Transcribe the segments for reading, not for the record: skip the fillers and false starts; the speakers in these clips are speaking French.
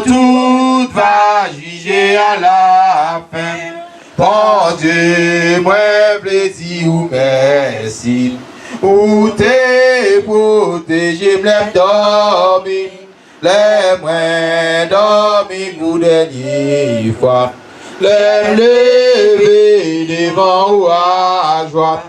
Tout va juger à la fin. Bon Dieu, moi plaisir ou merci. Ou t'es protégé, m'lève dormir. Les moins dormir pour dernière fois. Les lever devant ou à joie.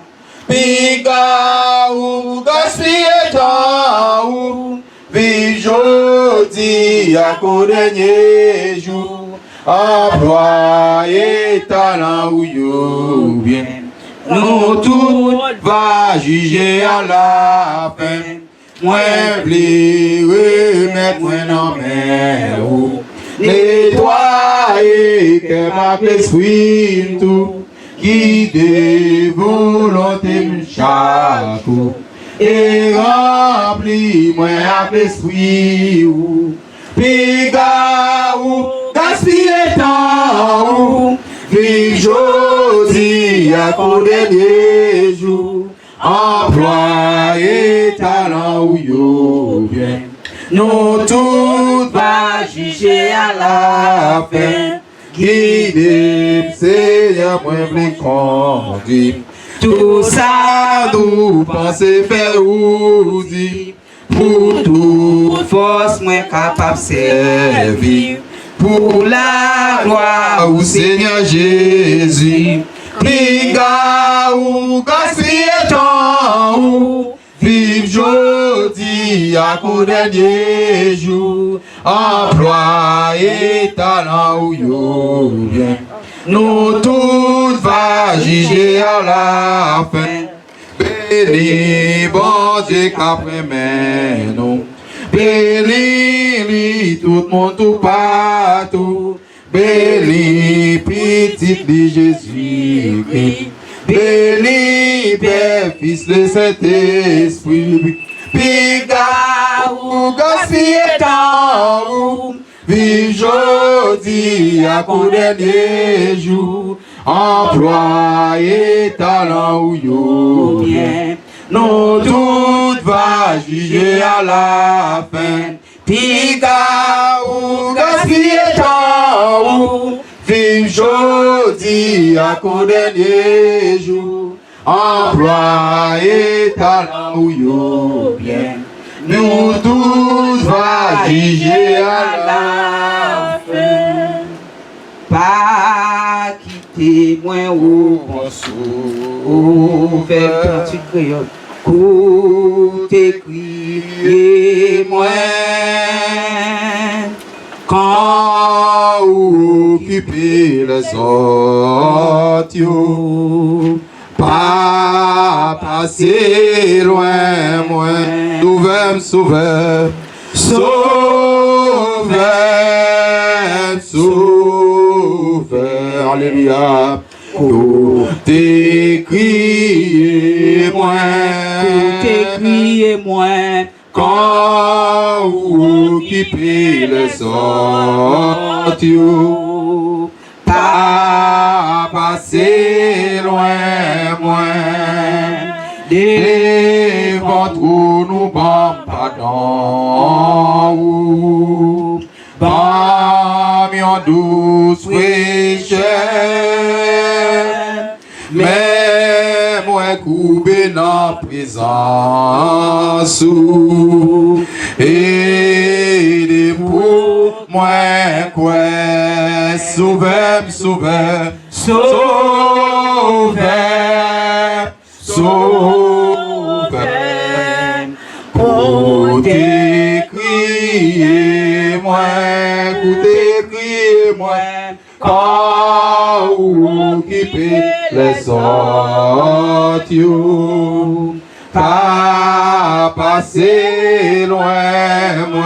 Piga ou gaspiller temps ou vive jodi à qu'au dernier jour. Employé talent ou yo bien. Nous tout va juger à la fin. Moi pli remettre moi dans mes roues. Nettoyer que ma l'esprit tout. Guider volonté chaque jour. Et remplis moi avec l'esprit ou. Piga ou gaspiller temps ou. Vive jodi à qu'au dernier jour. Employé talent ou yo bien. Nous tout va juger à la fin. Guidez, Seigneur, moi vous conduire. Tout ça nous pensez faire ou dire. Pour toute force, moi capable servir. Pour la gloire au Seigneur Jésus. Priga ou gaspiller temps ou vive jodi à qu'au dernier jour. Employé talent ou yo bien. Nous tous va juger à la fin. Béni bon Dieu qu'après nous. Béni tout le monde tout partout. Béni petit de Jésus-Christ. Béni Père, Fils, le Saint-Esprit. Piga ou gaspiller temps ou vive jodi à qu'au dernier jour. Employé talent ou yo bien. Nous tout va juger à la fin. Piga ou gaspiller temps ou vive jodi à qu'au dernier jour. Employé talent ou yo bien. Nous tous va juger à la fin. Pas quitter moins ou bon sou. Faire petit créole. Côté crier moins. Quand occuper les autres. Pas passer loin, moins, sauver, sauver, sauver, sauver, alléluia. Tout crier moins, quand occuper les autres. Pas passer loin, moins, devant tout nous bon pardon, bon mion douce fraîcheur, mais moi coupé dans présence, et pour moi quoi, sauver, sauver, sauver, sauver, pour t'écrier moi, quand occuper les autres, pas passer loin, moi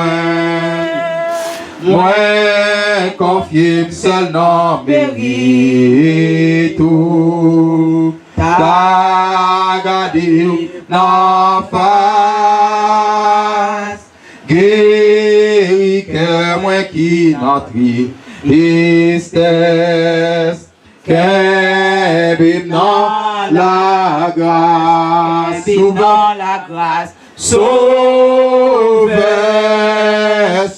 confier seul dans mérite, t'as gardé dans face, guéri que moi qui n'entre tristesse, qu'est dans la grâce, dans la grâce, sauver,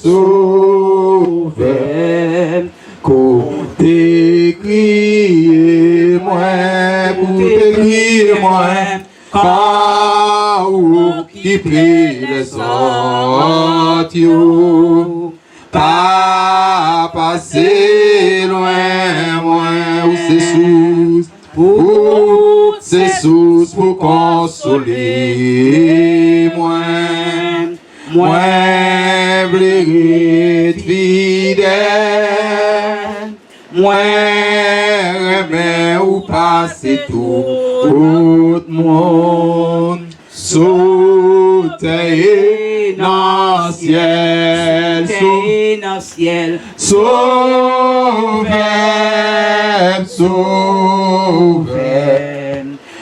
sauver. sauveur, côté crier moi, côté crier moi, quand ou qui prie les autres, pas passer loin, moi, ou c'est sous pour consoler, moi, blé fidèle, moi, remets ou passer tout le monde, sauter dans le ciel, sauveur,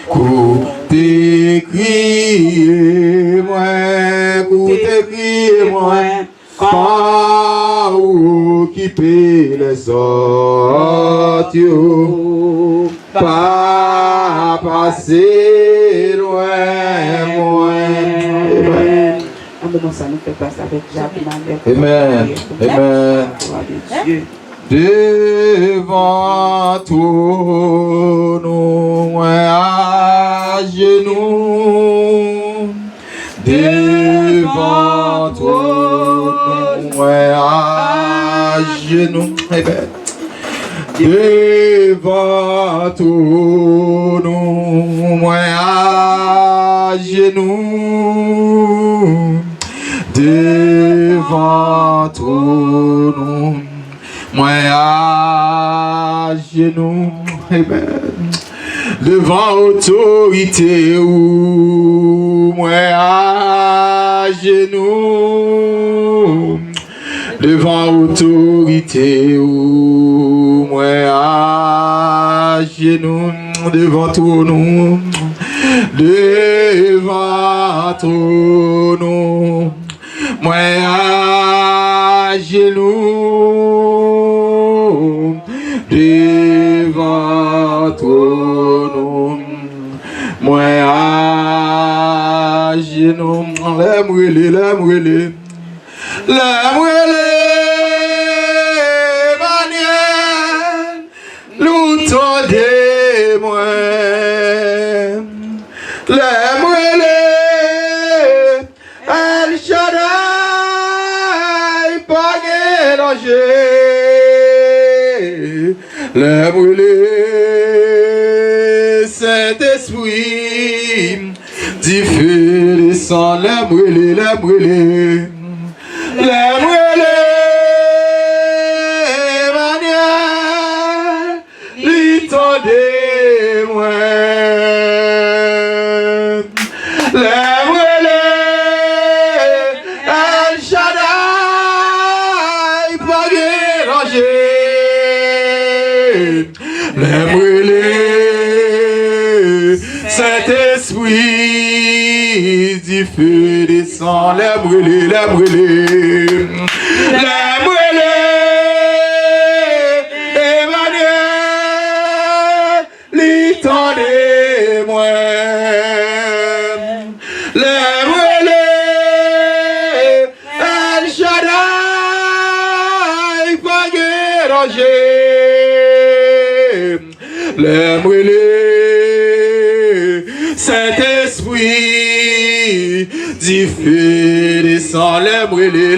côté crier moi, quand ou occuper les autres, pas passer loin, moi. Amen. Amen. Devant toi, nous à genoux. Devant toi, nous à genoux. Amen. Devant toi, nous à genoux. Devant toi, moi à genoux, devant autorité ou moi à genoux, devant autorité ou moi à genoux, devant toi nous, devant toi nous. Moi à genoux devant toi, moi à genoux, l'aime, Emmanuel, nous tendez moi, l'aime, El Shaddai, pas danger, le brûlé, Saint-Esprit, du feu descend, le brûlé, Emmanuel, l'étendez-moi, Saint-Esprit, du feu descend, les brûlés, Emmanuel, l'étendez-moi, les brûlés, El Shaddai, pas danger, les brûlés, Saint-Esprit, du feu descend, les brûlés,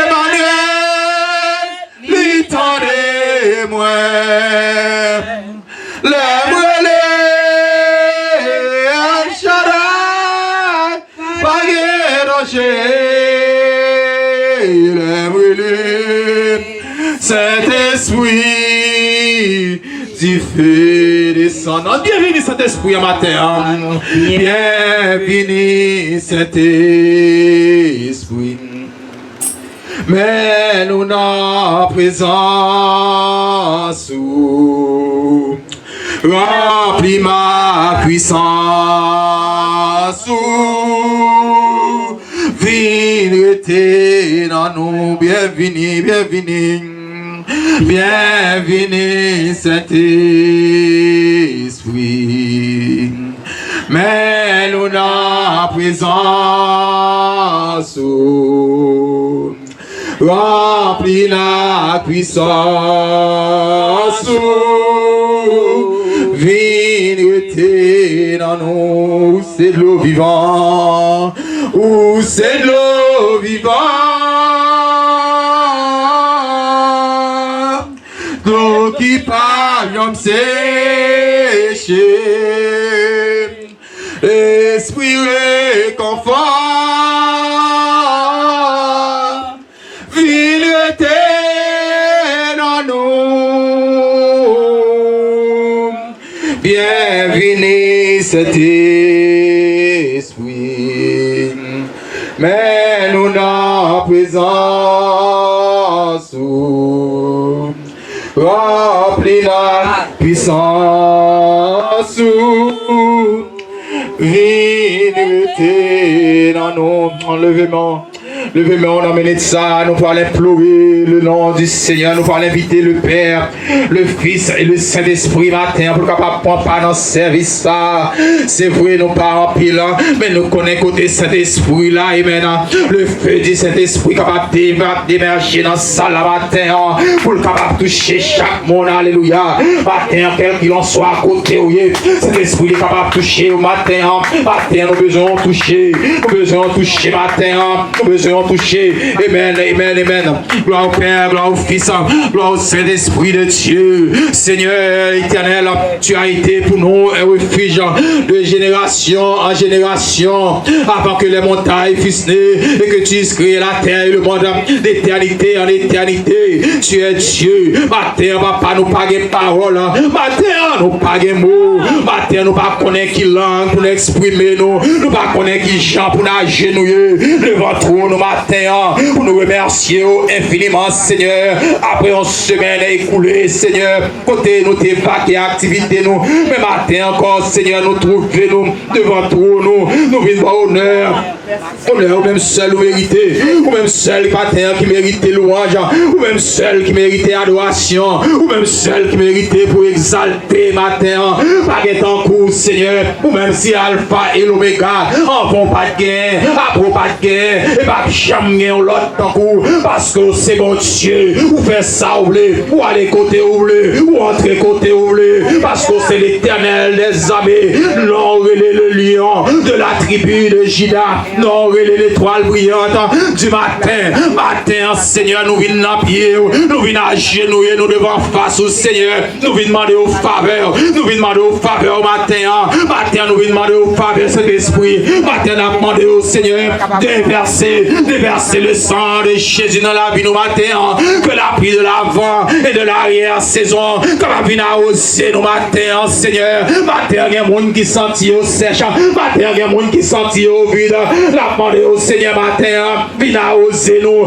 Emmanuel, l'étendez-moi, les brûlés, El Shaddai, pas danger, les brûlés, Saint-Esprit, du feu descendant. Bienvenue Saint-Esprit en matin. Bienvenue Saint-Esprit. Mais nous n'en présence remplis ma puissance. Viens dans nous, bienvenue. Bienvenue Saint-Esprit, mais nous dans présence. Remplis la puissance. Viens dans nous, c'est de l'eau vivante. Où c'est de l'eau vivante. L'eau qui parle sécher. Esprit réconfort. Viens dans nous. Bienvenue cet esprit. Mais nous dans présence. Remplis la puissance. Viens dans nous. Enlevez-moi. Levez-moi, on emmène ça, nous allons implorer le nom du Seigneur, nous allons inviter le Père, le Fils et le Saint-Esprit matin pour capable prendre part dans le service ça. C'est vrai, nous pas en pile, mais nous connaissons côté Saint-Esprit là, et maintenant, le feu du Saint-Esprit capable d'émerger dans ça là matin, pour le capable toucher chaque monde, alléluia. Matin, quel qu'il en soit à côté, oui, Saint-Esprit est capable de toucher au matin, matin, nous besoin de toucher, matin, nous besoin toucher. Amen, amen, amen. Gloire au Père, gloire au Fils, gloire au Saint-Esprit de Dieu. Seigneur éternel, tu as été pour nous un refuge de génération en génération, avant que les montagnes fussent nées et que tu aies créé la terre et le monde d'éternité en éternité. Tu es Dieu. Matin, papa, nous pas de parole. Matin, nous pas de mots. Matin, nous pas connaître qui langue pour exprimer nous. Nous pas connaître qui chant pour nous agenouiller devant toi nous matin pour nous remercier infiniment Seigneur. Après une semaine écoulée Seigneur, côté nous tes vagues et activités nous, mais matin encore Seigneur nous trouvons nous devant toi nous venons honneur. Honneur, ou même seul ou mérité, ou même seul matin qui méritait louange, ou même seul qui méritait adoration, ou même seul qui méritait pour exalter matin, pas qu'être en cours Seigneur, ou même si Alpha et l'Oméga, en font pas de gain, après pas de gain, et pas jamais l'autre en cours, parce que c'est bon Dieu, ou fait ça ou voulez, ou aller côté ou voulez, ou entrer côté ou voulez, parce que c'est l'Éternel des armées, non, le lion de la tribu de Juda. Non, l'étoile brillante du matin. Matin, Seigneur, nous venons à pied, nous venons à genouiller, nous devons face au Seigneur. Nous venons demander aux faveurs. Nous venons demander aux faveurs au matin. Matin, nous venons demander aux faveurs cet esprit. Matin, nous demandé au Seigneur de verser le sang de Jésus dans la vie nous matin. Que la pluie de l'avant et de l'arrière-saison, que la vie n'a osé nous matin, Seigneur. Matin, il y a un monde qui sentit au sèche. Matin, il y a un monde qui sentit au vide. La demandé au Seigneur matin, viens oser nous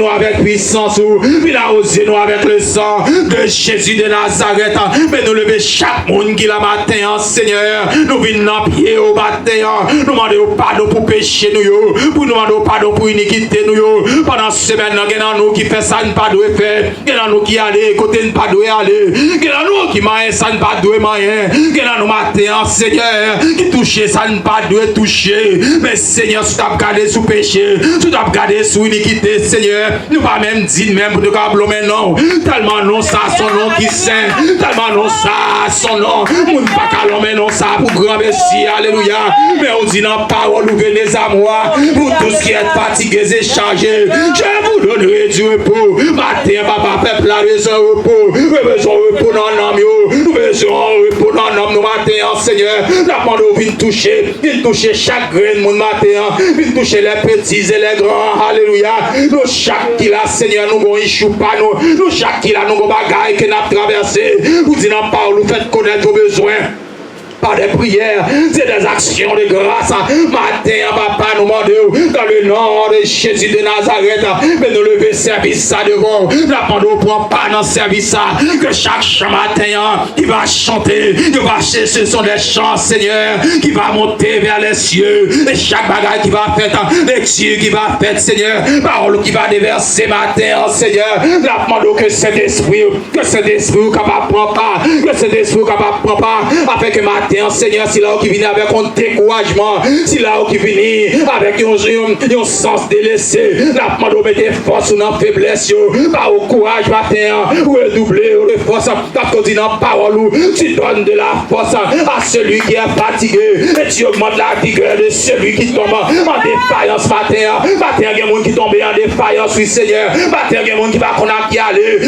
avec puissance, viens oser nous avec le sang de Jésus de Nazareth. Mais nous lever chaque monde qui la matin, Seigneur, nous venons en pied au matin, nous demandons pardon pour péché nous, pour nous demander pardon pour iniquité nous. Pendant ce semaine, il y a nous qui fait ça, ne pas doit faire, il y a nous qui aller côté ne pas doit aller, il y a nous qui maille ça, ne pas doit mailler, il y a nous matin, Seigneur, qui touche ça, ne pas doit toucher. Mais Seigneur, si tu as gardé sous péché, si tu as gardé sous iniquité, Seigneur, nous pas même dire même pour te mais non, tellement non ça son nom qui saint, tellement non ça son nom, nous pas qu'à l'homme non ça pour grand Messie, alléluia. Mais on dit dans parole, vous venez à moi, pour tous qui êtes fatigués et chargés, je vous donnerai du repos. Matin, papa, peuple, a besoin de repos, nous besoin de repos dans l'âme, nous besoin de repos dans l'âme, nous matin, Seigneur, la demande vient toucher chaque grain de mon matin, vient toucher les petits et les grands, alléluia. Nous chaque qui là, Seigneur, nous avons échoué pas nous chaque qui là, nous avons bagaille qui n'a traversé, vous dites dans parole, vous faites connaître vos besoins. Par des prières, c'est des actions de grâce. Matin, papa, nous demandons, dans le nom de Jésus de Nazareth. Mais nous lever service ça devant. La pendule prend pas dans service ça. Que chaque matin, qui va chanter, qui va chercher, ce sont des chants, Seigneur, qui va monter vers les cieux. Et chaque bagage qui va faire, les cieux qui va faire, Seigneur, parole qui va déverser matin, Seigneur. La pendule que cet esprit capable prendre pas, que cet esprit capable prendre pas, avec un matin, Seigneur, si là qui vient avec un découragement, si là qui vient avec un sens délaissé, la pendule met des forces dans la faiblesse, pas au courage matin, ou redoubler de force, parce qu'on dit dans la parole, tu donnes de la force à celui qui est fatigué, et tu augmentes la vigueur de celui qui tombe en défaillance matin. Matin, il y a des gens qui tombent en défaillance, oui, Seigneur. Matin, il y a des gens qui va qui aller,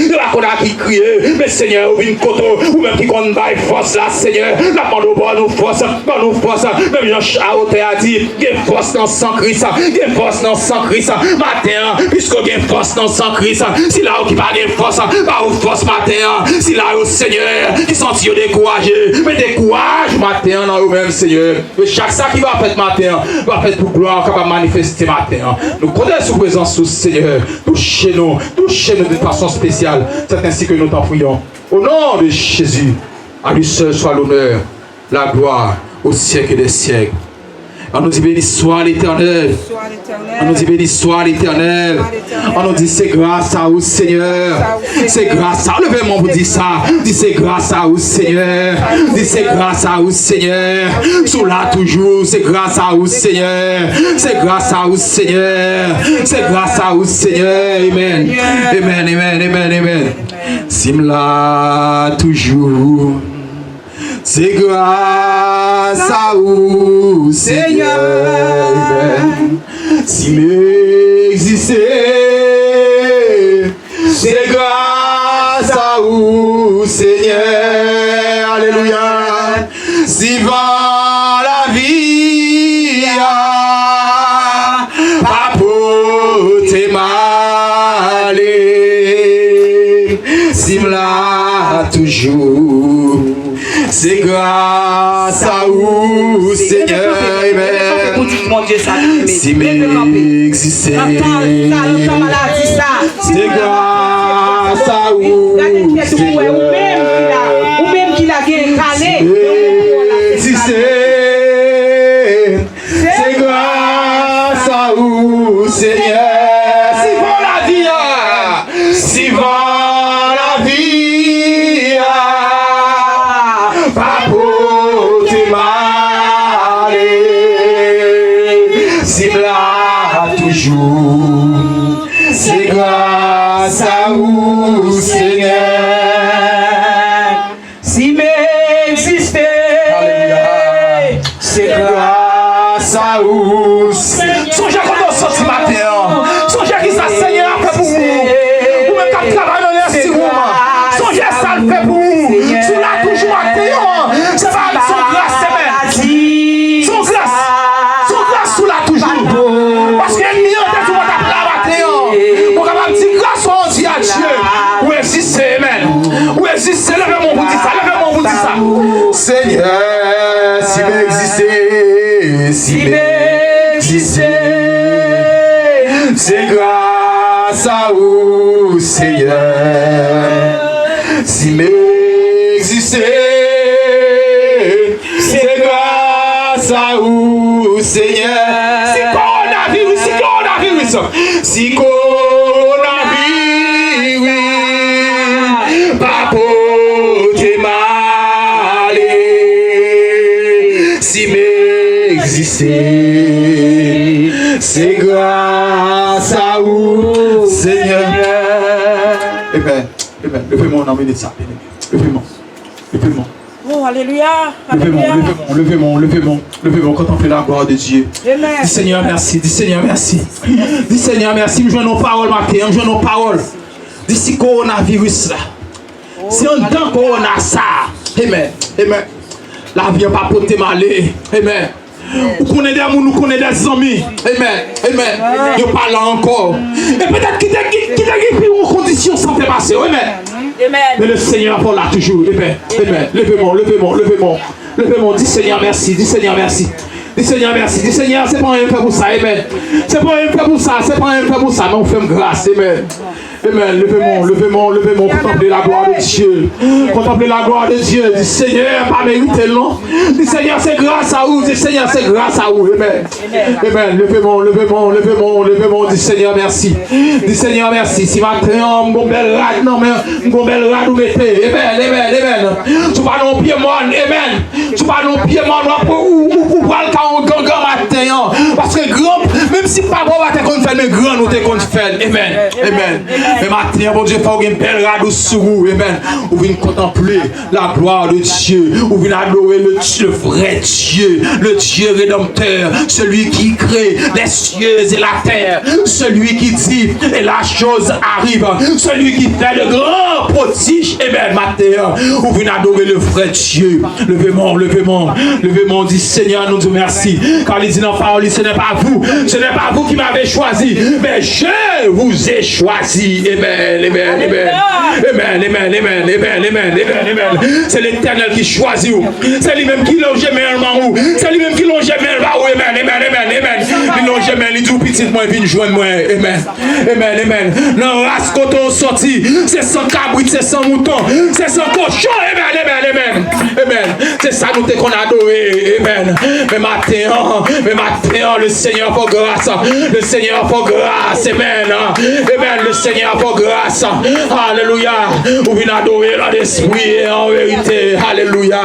qui crier, mais Seigneur, ou une coteau, ou même qui compte by force là, Seigneur. La pendule pour nous force, même Jean Chaote a dit, il y a force dans sang Christ, il y a force dans sang Christ, matin, puisque il y a force dans sang Christ, si là où qui va avoir force, pas au force matin, si là où Seigneur, qui sont découragés, mais décourage matin dans eux-mêmes, Seigneur. Et chaque ça qui va faire matin, va faire pour gloire, capable de manifester matin. Nous connaissons sous présence sous Seigneur. Touchez-nous de façon spéciale. C'est ainsi que nous t'en prions. Au nom de Jésus, à lui seul soit l'honneur, la gloire au siècle des siècles. On nous dit béni soit l'Éternel. On nous dit béni soit l'Éternel. On nous dit c'est grâce à vous, Seigneur. C'est grâce à vous. Levez-moi, vous dites ça. Dis c'est grâce à vous, Seigneur. Dis c'est grâce à vous, Seigneur. Sous là toujours, c'est grâce à vous, Seigneur. C'est grâce à vous, Seigneur. C'est grâce à vous, Seigneur. Amen. Amen, amen, amen, amen. Simla toujours. C'est grâce à vous, Seigneur, si m'existez, c'est grâce à vous, Seigneur, alléluia, si vent la vie a apporté malé, si m'la toujours. C'est grâce à vous, Seigneur, Amen. Si m'existez, c'est grâce à vous, Seigneur. Ou même qu'il a gagné, c'est grâce à vous, Seigneur. Si vont la vie, si vont la vie. C'est grâce à vous, Seigneur. Si m'existez, c'est grâce à vous, Seigneur. Songez quand on sort ce matin. Songez qui ça, Seigneur, fait pour vous. Ou même quand travaille dans les sirop. Songez ça, le fait pour vous. Sous la toujours matin. C'est pas son grâce, c'est son grâce sous la toujours. Parce qu'il y a une million de tout. Pour capable dire grâce à Dieu. Où existe, amen. Où existe, levez-moi, vous dites ça, levez-moi, vous dites ça. Seigneur, si m'existez, c'est grâce à vous, Seigneur. Si m'existez, c'est grâce à vous, Seigneur. Si coronavirus, pas porter mal, si m'existez, c'est grâce à vous, Seigneur. Amen. Amen. Levez-moi, on a amené ça. Levez-moi. Levez-moi. Oh, alléluia. Levez-moi, contemplez la gloire de Dieu. Amen. Dis Seigneur merci, dis Seigneur merci. Dis Seigneur merci, nous jouons nos paroles matin, nous jouons nos paroles. Dis si coronavirus là. Si on donne corona ça. Amen. Amen. La vie n'a pas porté malé. Amen. Nous connaissons des amours, nous connaissons des amis. Amen. Amen. Nous parlons encore. Et peut-être qu'il t'a guéri aux conditions sans te passer. Amen. Amen. Mais le Seigneur pour là toujours. Amen. Amen. Levez-moi. Dis Seigneur merci. Dis Seigneur merci. Dis Seigneur, merci. Dis Seigneur, c'est pas un fait pour ça, amen. C'est pas un fait pour ça, c'est pas un fait pour ça, mais on fait grâce, amen. Amen. Levez-moi, contempler la gloire de Dieu. Contempler la gloire de Dieu. Dis Seigneur, pas mérité, non. Dis Seigneur, c'est grâce à vous. Dis Seigneur, c'est grâce à vous. Amen. Amen. Levez-moi. Dis Seigneur, merci. Dis Seigneur, merci. Si ma créant, mon bel rad, non, mais mon bel rad, vous mettez. Amen. Tu vas non pied, moi. Amen. Tu vas non pied, moi. Ou pas le cas, on gagne matin. Parce que grand, même si pas bon, on va te faire, mais grand, nous te faire. Amen. Mais maintenant, bon Dieu, il faut une belle radou sur vous. Amen. Vous venez contempler la gloire de Dieu. Vous venez adorer le vrai Dieu. Le Dieu rédempteur. Celui qui crée les cieux et la terre. Celui qui dit et la chose arrive. Celui qui fait de grands prodiges. Amen. Maintenant, vous venez adorer le vrai Dieu. Levez-moi. Dit Seigneur, nous te merci. Car il dit dans la parole, ce n'est pas vous. Ce n'est pas vous qui m'avez choisi. Mais je vous ai choisi. Amen. C'est l'Éternel qui choisit. C'est lui-même qui longe même. C'est lui-même qui longe même. Amen. Il longe même. Il dit petit moi vient joindre moi. Amen. Non, race quand on sorti, c'est sans cabrit, c'est sans mouton, c'est sans cochon. Amen. C'est ça nous qu'on adoré. Amen. Mais maintenant, le Seigneur pour grâce. Le Seigneur pour grâce. Amen. Le Seigneur pour grâce. Alléluia. Vous venez adorer l'esprit en vérité. Alléluia.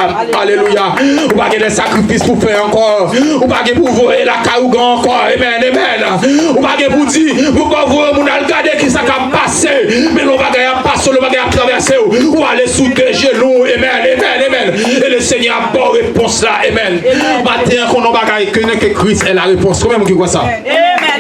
Vous n'avez pas de sacrifices pour faire encore. Vous n'avez pas pour voler la carouga encore. Amen. Vous n'avez pas pour dire, vous pouvez regarder qui ça a passé. Mais nous n'avons pas passer, nous n'avons traverser. Ou aller sous des genoux. Amen. Et le Seigneur a bonne réponse là. Amen. Maintenant qu'on n'a pas que Christ est la réponse. Comment vous voyez ça?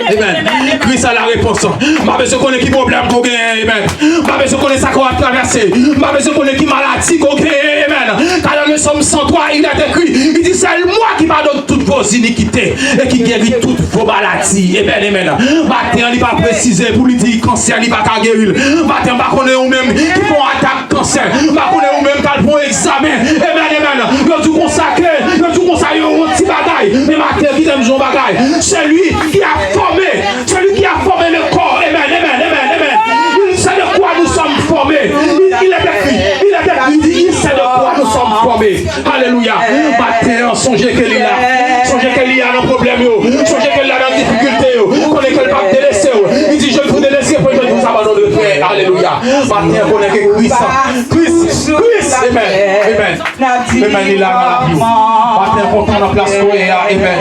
Amen. Christ a la réponse. Ma besoin qu'on ait qui problème qu'on gagne. Amen. Ma besoin qu'on ait ça qu'on a traversé. Ma besoin qu'on ait qui maladie qu'on gagne. Amen. Car dans le Somme 103, il a écrit, il dit c'est moi qui pardonne toutes vos iniquités et qui guérit toutes vos maladies. Amen. Maintenant, il va préciser pour lui dire cancer, il va pas guérir. Maintenant, pas qu'on est ou-même qui font attaque cancer. Pas qu'on est ou-même qui font examen. Amen. Il a tout consacré. Il a tout consacré au petit bagaille. Mais maintenant, qui aime son bagaille. C'est lui qui a formé. Celui qui a formé le corps. Amen. Il sait de quoi nous sommes formés. Il est écrit, il sait de quoi nous sommes formés. Alléluia. Maintenant, songez qu'il est là. Songez qu'il y a un problème. Songez qu'il y a une difficulté. Qu'on est que le pape délaissé. Il dit, je ne vous délaisserai pas, je ne vous abandonne de paix. Alléluia. Maintenant, qu'on est que Christ. Amen. Amen. Il a la vie. Maintenant, qu'on est en place cohéa. Amen.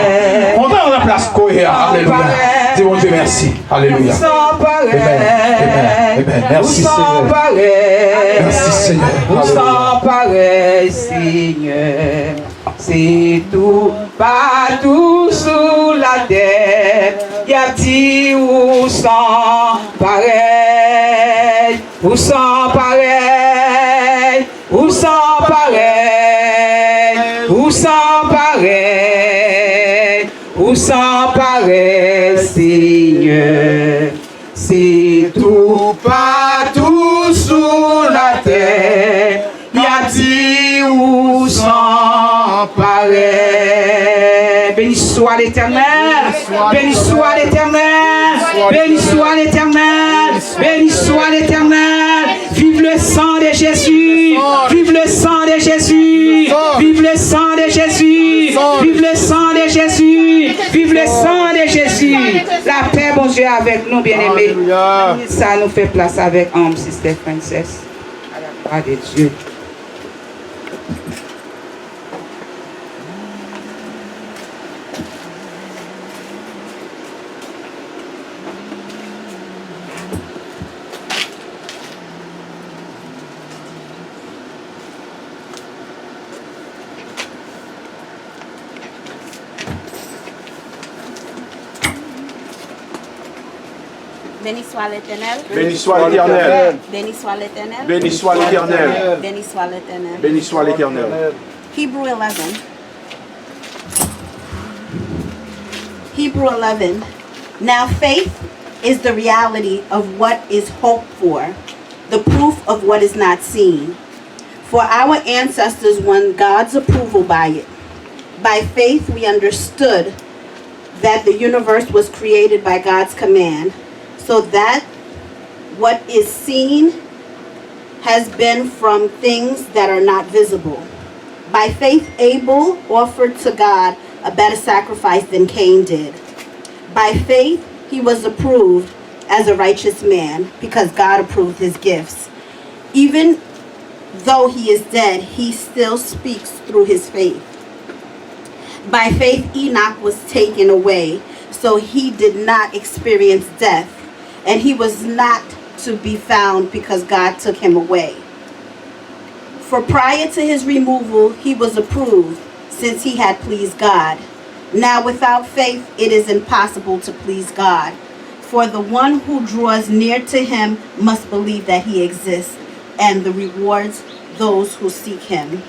On est en place cohéa. Alléluia. Dis mon Dieu merci. Alléluia. Amen. Merci Seigneur. Merci Seigneur. Vous sans pareil Seigneur. C'est tout partout sous la terre. Y'a petit ou sans pareil. Ou sans pareil. Ou sans pareil. Ou sans pareil. Ou sans pareil Seigneur. C'est tout partout sous la terre. Y'a dit où sans pareil. Béni soit l'Éternel. Béni soit l'Éternel. Béni soit l'Éternel. Béni soit l'Éternel. Vive le sang de Jésus. Vive le sang de Jésus. Vive le sang de Jésus. Vive le sang de Jésus. Vive le sang de Jésus. La paix, bon Dieu, avec nous, bien-aimés. Ça nous fait place avec Sister Princess. À la gloire de Dieu. Béni soit l'Éternel. Béni soit l'Éternel. Béni soit l'Éternel. Béni soit l'Éternel. Béni soit l'Éternel. Béni soit l'Éternel. Hebrew 11. Hebrew 11. Now faith is the reality of what is hoped for, the proof of what is not seen. For our ancestors won God's approval by it. By faith, we understood that the universe was created by God's command, so that what is seen has been from things that are not visible. By faith, Abel offered to God a better sacrifice than Cain did. By faith, he was approved as a righteous man because God approved his gifts. Even though he is dead, he still speaks through his faith. By faith, Enoch was taken away, so he did not experience death, and he was not to be found because God took him away. For prior to his removal, he was approved, since he had pleased God. Now without faith, it is impossible to please God. For the one who draws near to him must believe that he exists, and the rewards those who seek him.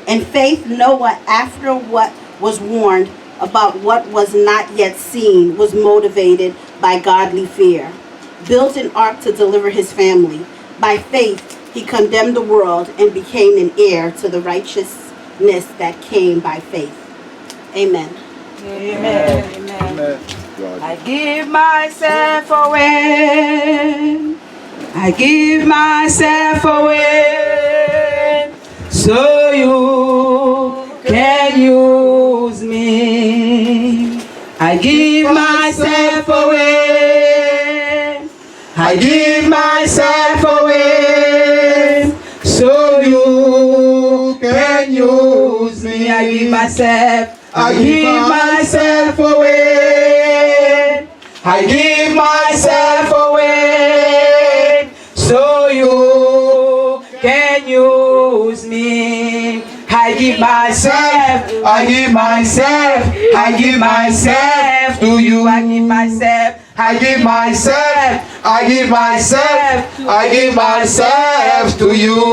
In faith, Noah, after what was warned about what was not yet seen, was motivated by godly fear, built an ark to deliver his family. By faith, he condemned the world and became an heir to the righteousness that came by faith. Amen. Amen. Amen. I give myself away. I give myself away so you can use me. I give myself away. I give myself away so you can use me. I give myself. I give myself away. I give myself away so you can use me. I give myself, I give myself, I give myself to you. I give myself, I give myself, I give myself, I give myself to you.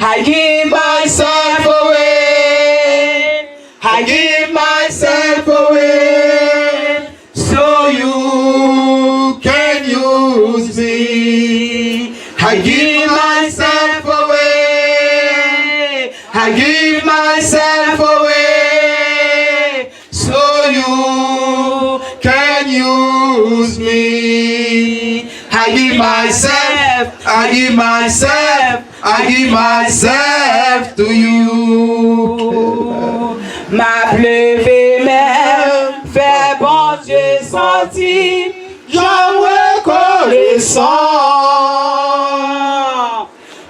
I give myself away. I give myself away so you can use me. I give myself away. I give myself away so you can use me. I give myself, I give myself, I give myself to you. Ma pleuvé même fait bon Dieu sentir, j'en reconnaissant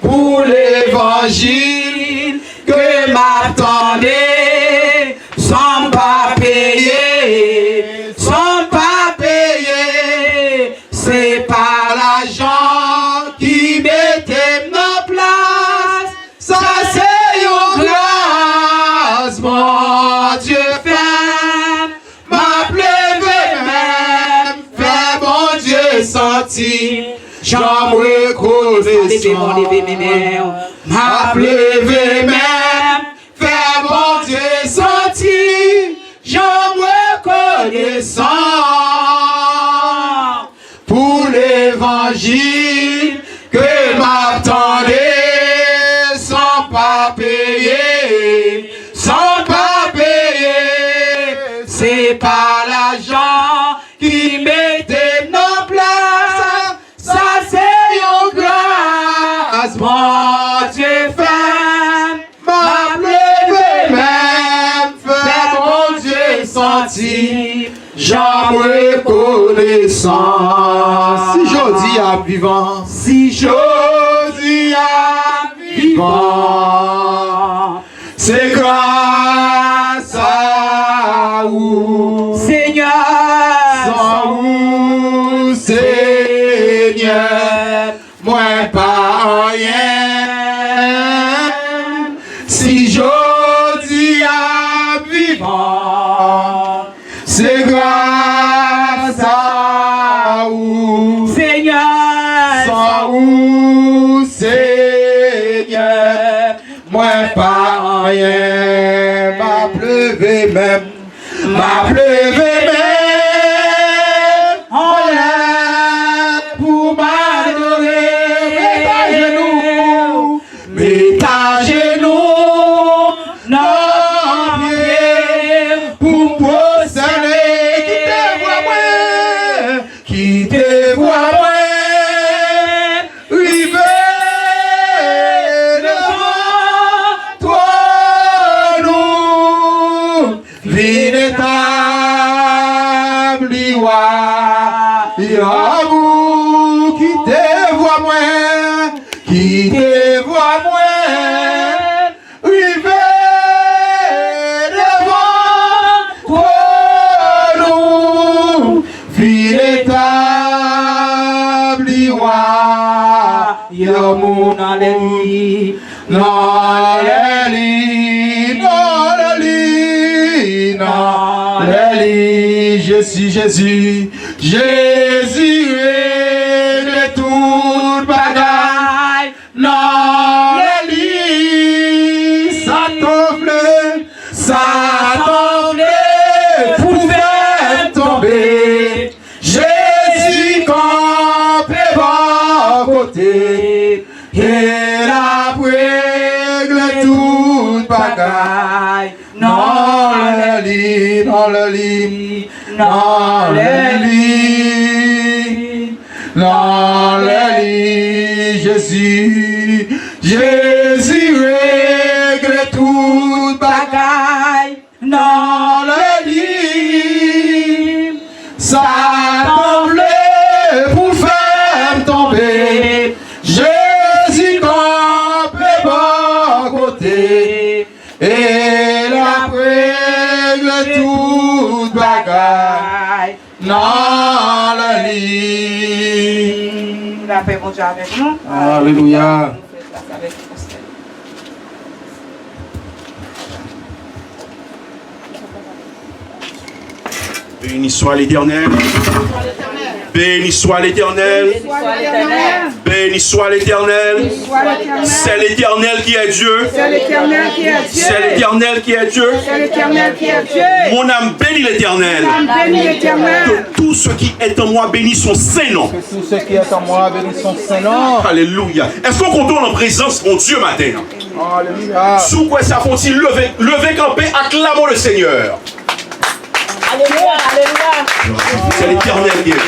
pour l'évangile que m'attendait sans pas payer, sans pas payer. C'est pas l'argent qui mettait ma place, ça c'est une grâce, mon Dieu fait, m'a pleuvé même, fait mon Dieu sentir, j'en reconnaissant, m'a pleuvé même, fait mon Dieu sentir, j'en reconnaissant pour l'évangile que m'attendait sans pas payer, sans pas payer. C'est pas l'argent qui mettait nos places, ça c'est une grâce, mon Dieu fait, m'a pleuvé même, fait mon Dieu sentir, j'en reconnaissant. Si je dis à vivant, si je dis à vivant, c'est grâce à vous, Seigneur, sans vous, Seigneur, moi pas rien. Si je dis à vivant, c'est grâce à vous, Seigneur, sans vous, Seigneur, moi pas rien. M'a pleuvé même, m'a pleuvé même, en l'air y'a vous qui te voit moins, qui te voit moins, rivez devant toi nous, fil établi, y'a mon allée, dans les lits, dans les lits, dans les lits, Jésus, Jésus, Jésus règle toute bagaille, dans les lits, ça t'enfle, pour faire tomber, Jésus campé bas côté, et la règle toute bagaille, dans le lit, dans le lit, dans le lit, dans le lit, Jésus, Jésus règle toute bagaille, dans le lit, ça t'enlève pour faire tomber, Jésus campé bas côté, et la règle toute bagaille, dans le lit. La paix, mon Dieu, avec nous. Alléluia. Béni soit l'Éternel. Béni soit l'Éternel. Béni soit l'Éternel. C'est l'Éternel qui est Dieu. C'est l'Éternel qui est Dieu. C'est l'Éternel qui est Dieu. C'est l'Éternel qui est Dieu. Mon âme bénit l'Éternel. Bénis l'Éternel. Que tout ce qui est en moi bénit son Saint-Nom. Que tout ce qui est en moi bénisse son Saint-Nom. Alléluia. Est-ce qu'on contourne en présence de mon Dieu matin? Alléluia. Sous quoi ça font-ils lever camper, acclamons le Seigneur. Alléluia, alléluia. C'est l'Éternel qui est Dieu.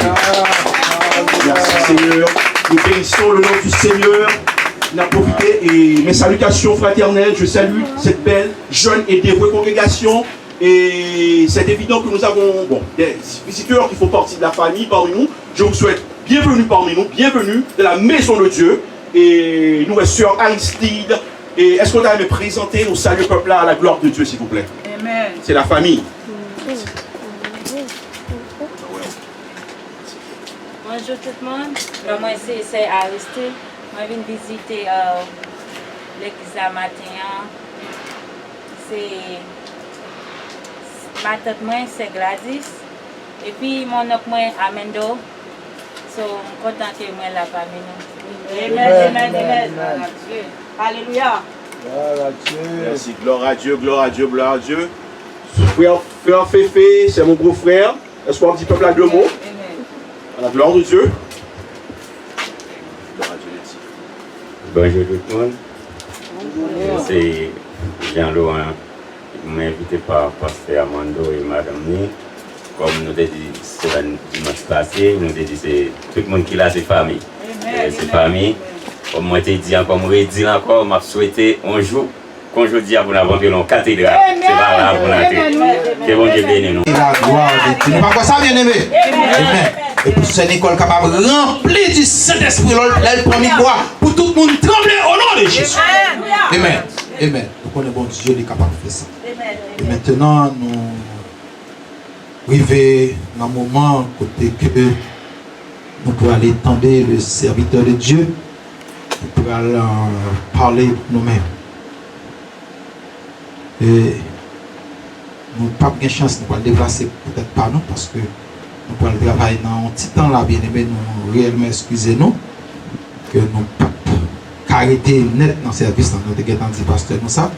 Merci Seigneur. Nous bénissons le nom du Seigneur. On a profité et mes salutations fraternelles. Je salue cette belle, jeune et dévouée congrégation. Et c'est évident que nous avons des visiteurs qui font partie de la famille parmi nous. Je vous souhaite bienvenue parmi nous, bienvenue de la maison de Dieu. Et nous, sœur Aristide. Et est-ce qu'on a me présenter, nous saluer le peuple là à la gloire de Dieu, s'il vous plaît? Amen. C'est la famille. Bonjour tout le monde. Moi, c'est Aristide. Moi, je viens visiter l'église à matin. C'est ma tante, moi, c'est Gladys. Et puis, mon oncle, moi, Amendo. So, je suis content que moi, la famille. Amen, amen, amen. Alléluia. Merci, gloire à Dieu, gloire à Dieu, gloire à Dieu. Frère Féfé, c'est mon beau frère. Est-ce qu'on dit peuple à deux mots? À la gloire de Dieu. Gloire à Dieu, Bonjour tout le monde. C'est Jean-Laurent. Vous m'avez invité par Pasteur Amando et Madame Ni. Comme nous avons dit, c'est dimanche passé, nous avons dit c'est tout le monde qui est là, c'est famille. C'est famille. Comme moi, je dis encore, je dis encore, je souhaite un jour, quand je dis à vous avons une cathédrale. C'est pas là pour l'entrer. Que bon Dieu bénisse nous. La gloire de Dieu. Pas quoi ça, bien aimé? Amen. Et pour cette école capable de remplir du Saint-Esprit, elle promet quoi? Pour tout le monde trembler au nom de Jésus. Amen. Amen. Nous connaissons bon Dieu, il est capable de faire ça. Et maintenant, nous arrivons dans un moment côté que nous pouvons aller tendre le serviteur de Dieu. Nous pouvons aller parler nous-mêmes. Et nous n'avons pas de chance de nous déplacer peut-être pas nous parce que nous pouvons travailler dans un petit temps là, bien aimé, nous réellement excusez-nous que nous pas arrêter net dans le service, nous avons dit pasteur nous ça.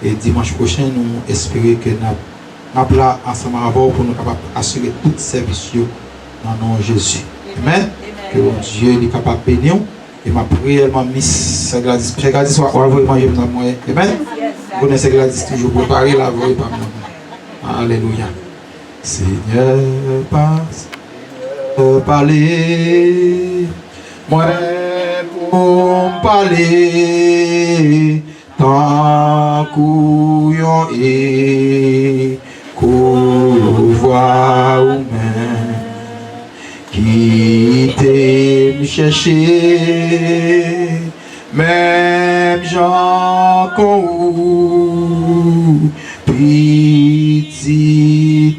Et dimanche prochain, nous espérons que nous sommes là ensemble avant pour nous capables assurer tout service dans le nom de Jésus. Amen. Que Dieu est capable de bénir. Et ma réellement mis Sœur Gladys. Sœur Gladys, on va manger dans moi. Amen. Vous connaissez Gladys toujours préparé la voix par moi. Alléluia. Seigneur, passe, parler, moi pour parler, tant couillon et qu'on voit ou même, qui t'aime chercher, même Jean Kou, petit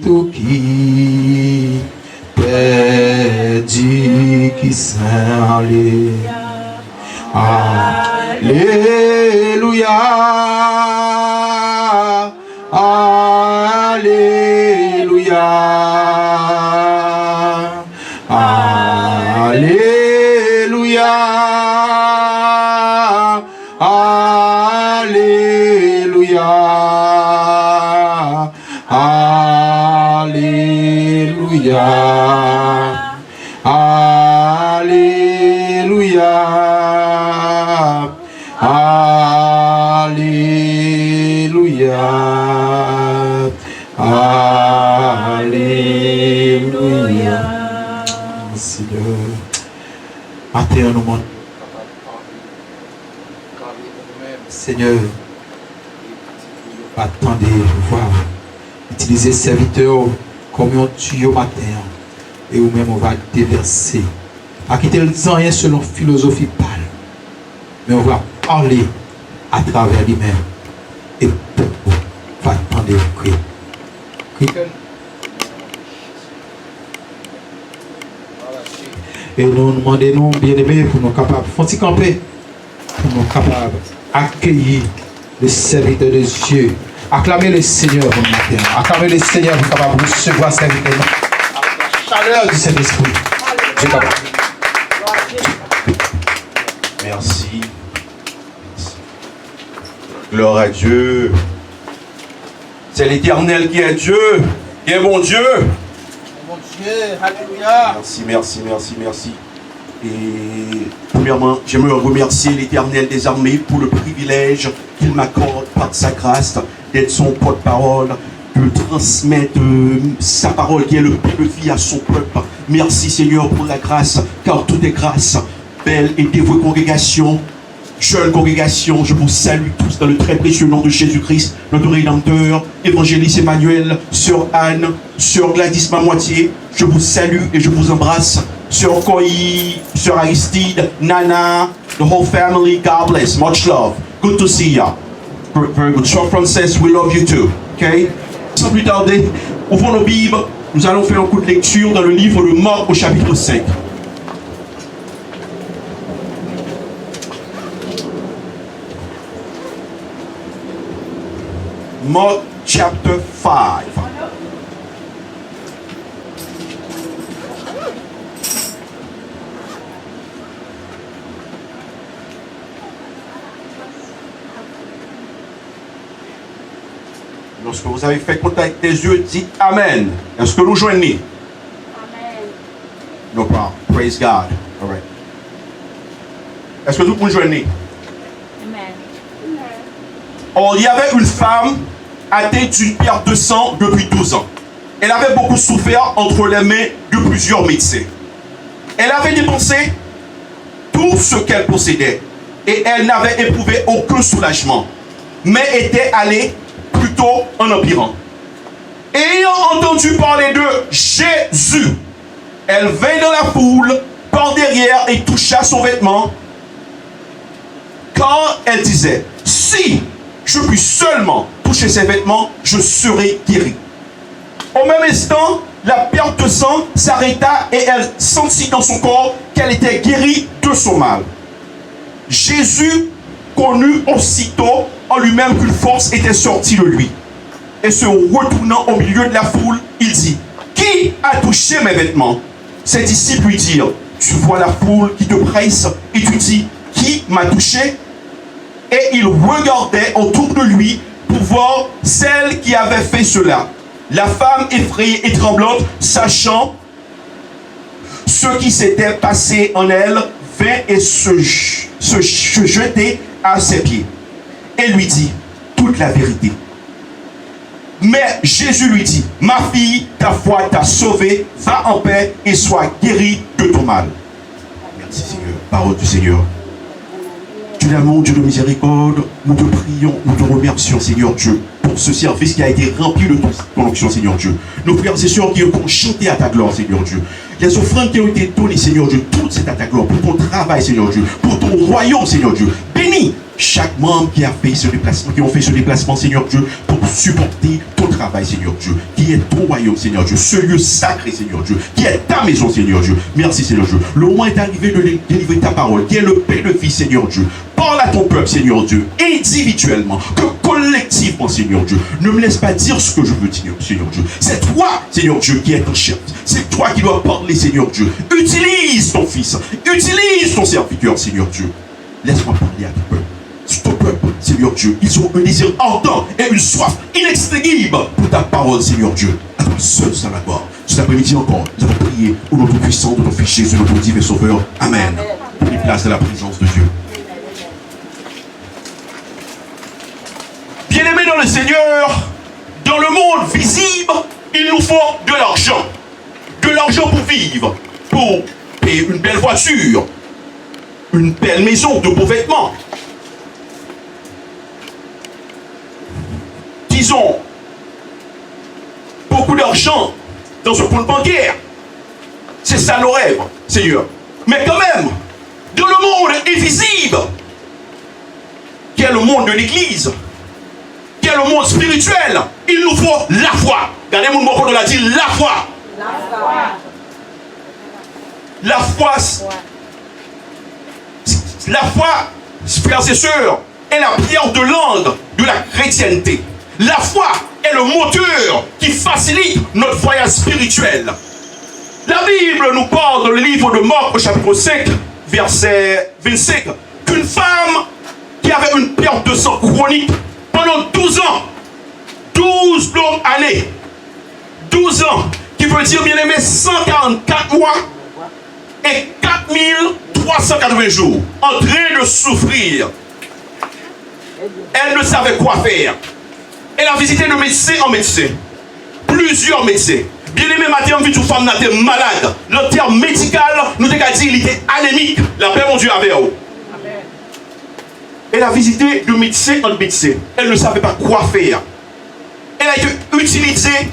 tout qui perdu qui s'enlève. Alléluia, Alléluia, Alléluia, Alléluia, Alléluia, Alléluia, Alléluia, Alléluia. Seigneur, matin nous demandons. Seigneur, attendez, voir, utiliser serviteur comme un tuyau matin, et vous-même on va déverser. Pas quitter le temps rien selon philosophie pâle, mais on va parler à travers lui-même. Et pour vous, va attendre crier. Et nous demandons, bien-aimés, pour nous capables, faut-il camper, pour nous capables d'accueillir le serviteur de Dieu. Acclamez le Seigneur pour le matin. Acclamez le Seigneur pour capable recevoir le serviteur. La chaleur du Saint-Esprit. Dieu capable. Merci. Gloire à Dieu. C'est l'Éternel qui est Dieu, qui est mon Dieu. Mon Dieu, alléluia. Merci, merci, merci, merci. Et premièrement, j'aimerais remercier l'Éternel des armées pour le privilège qu'il m'accorde par sa grâce d'être son porte-parole, de transmettre sa parole qui est le pain de vie à son peuple. Merci Seigneur pour la grâce, car tout est grâce. Belle et dévouée congrégation, jeune congrégation, je vous salue tous dans le très précieux nom de Jésus-Christ, notre Rédempteur, évangéliste Emmanuel, Sœur Anne, Sœur Gladys Mamoitié, je vous salue et je vous embrasse. Sœur Koyi, Sœur Aristide, Nana, the whole family, God bless, much love. Good to see ya. Very good. Sœur Frances, we love you too. Okay? Sans plus tarder, ouvrons nos Bibles, nous allons faire un coup de lecture dans le livre de Marc au chapitre 5. Mark chapter 5. Lorsque vous avez fait contact des yeux, dites Amen. Est-ce que nous joignons? Amen. No problem. Praise God. All right. Est-ce que nous joignons? Amen. Or, il y avait une femme atteinte d'une perte de sang depuis 12 ans. Elle avait beaucoup souffert entre les mains de plusieurs médecins. Elle avait dépensé tout ce qu'elle possédait et elle n'avait éprouvé aucun soulagement, mais était allée plutôt en empirant. Ayant entendu parler de Jésus, elle vint dans la foule par derrière et toucha son vêtement, car elle disait, si je puis seulement toucher ses vêtements, je serai guéri. Au même instant, la perte de sang s'arrêta et elle sentit dans son corps qu'elle était guérie de son mal. Jésus connut aussitôt en lui-même qu'une force était sortie de lui. Et se retournant au milieu de la foule, il dit, qui a touché mes vêtements? Ses disciples lui dirent, tu vois la foule qui te presse et tu dis, qui m'a touché? Et il regardait autour de lui pour voir celle qui avait fait cela. La femme effrayée et tremblante, sachant ce qui s'était passé en elle, vint et se jetait à ses pieds. Et lui dit toute la vérité. Mais Jésus lui dit, ma fille, ta foi t'a sauvée, va en paix et sois guérie de ton mal. Merci Seigneur, parole du Seigneur. Dieu d'amour, Dieu de miséricorde, nous te prions, nous te remercions, Seigneur Dieu, pour ce service qui a été rempli de ton onction, Seigneur Dieu. Nos frères et sœurs qui ont chanté à ta gloire, Seigneur Dieu. les offrandes qui ont été données, Seigneur Dieu, tout c'est à ta gloire, pour ton travail, Seigneur Dieu, pour ton royaume, Seigneur Dieu. Bénis chaque membre qui a fait ce déplacement, qui ont fait ce déplacement, Seigneur Dieu, pour supporter ton travail, Seigneur Dieu, qui est ton royaume, Seigneur Dieu, ce lieu sacré, Seigneur Dieu, qui est ta maison, Seigneur Dieu. Merci, Seigneur Dieu. Le moment est arrivé de délivrer ta parole, qui est le pain de vie, Seigneur Dieu. Parle à ton peuple, Seigneur Dieu, individuellement, que collectivement, Seigneur Dieu. Ne me laisse pas dire ce que je veux dire, Seigneur Dieu. C'est toi, Seigneur Dieu, qui es en chef. C'est toi qui dois parler, Seigneur Dieu. Utilise ton fils, utilise ton serviteur, Seigneur Dieu. Laisse-moi parler à ton peuple. Ton peuple, Seigneur Dieu, ils ont un désir ardent et une soif inextinguible pour ta parole, Seigneur Dieu. À toi seul, ça la gloire. Cet après-midi encore, nous avons prié au nom puissant de ton Fils Jésus, notre divin Sauveur. Amen. Prenez place à la présence de Dieu. Bien-aimés dans le Seigneur, dans le monde visible, il nous faut de l'argent. De l'argent pour vivre, pour payer une belle voiture, une belle maison, de beaux vêtements. Disons, beaucoup d'argent dans un compte bancaire. C'est ça nos rêves, Seigneur. Mais quand même, dans le monde invisible, qui est le monde de l'Église, qui est le monde spirituel, il nous faut la foi. Regardez mon mot qu'on a dit, la foi. La foi, frères et sœurs, est la pierre de langue de la chrétienté. La foi est le moteur qui facilite notre voyage spirituel. La Bible nous parle dans le livre de Marc au chapitre 5, verset 25, qu'une femme qui avait une perte de sang chronique pendant 12 ans, 12 longues années, 12 ans, qui veut dire, bien aimé, 144 mois et 4380 jours, en train de souffrir. Elle ne savait quoi faire. Elle a visité de médecin en médecin. Plusieurs médecins. Bien aimé, matin, on vit une femme qui était malade. Le terme médical, nous avons dit qu'il était anémique. La paix, mon Dieu, avec elle. Elle a visité de médecin en médecin. Elle ne savait pas quoi faire. Elle a été utilisée.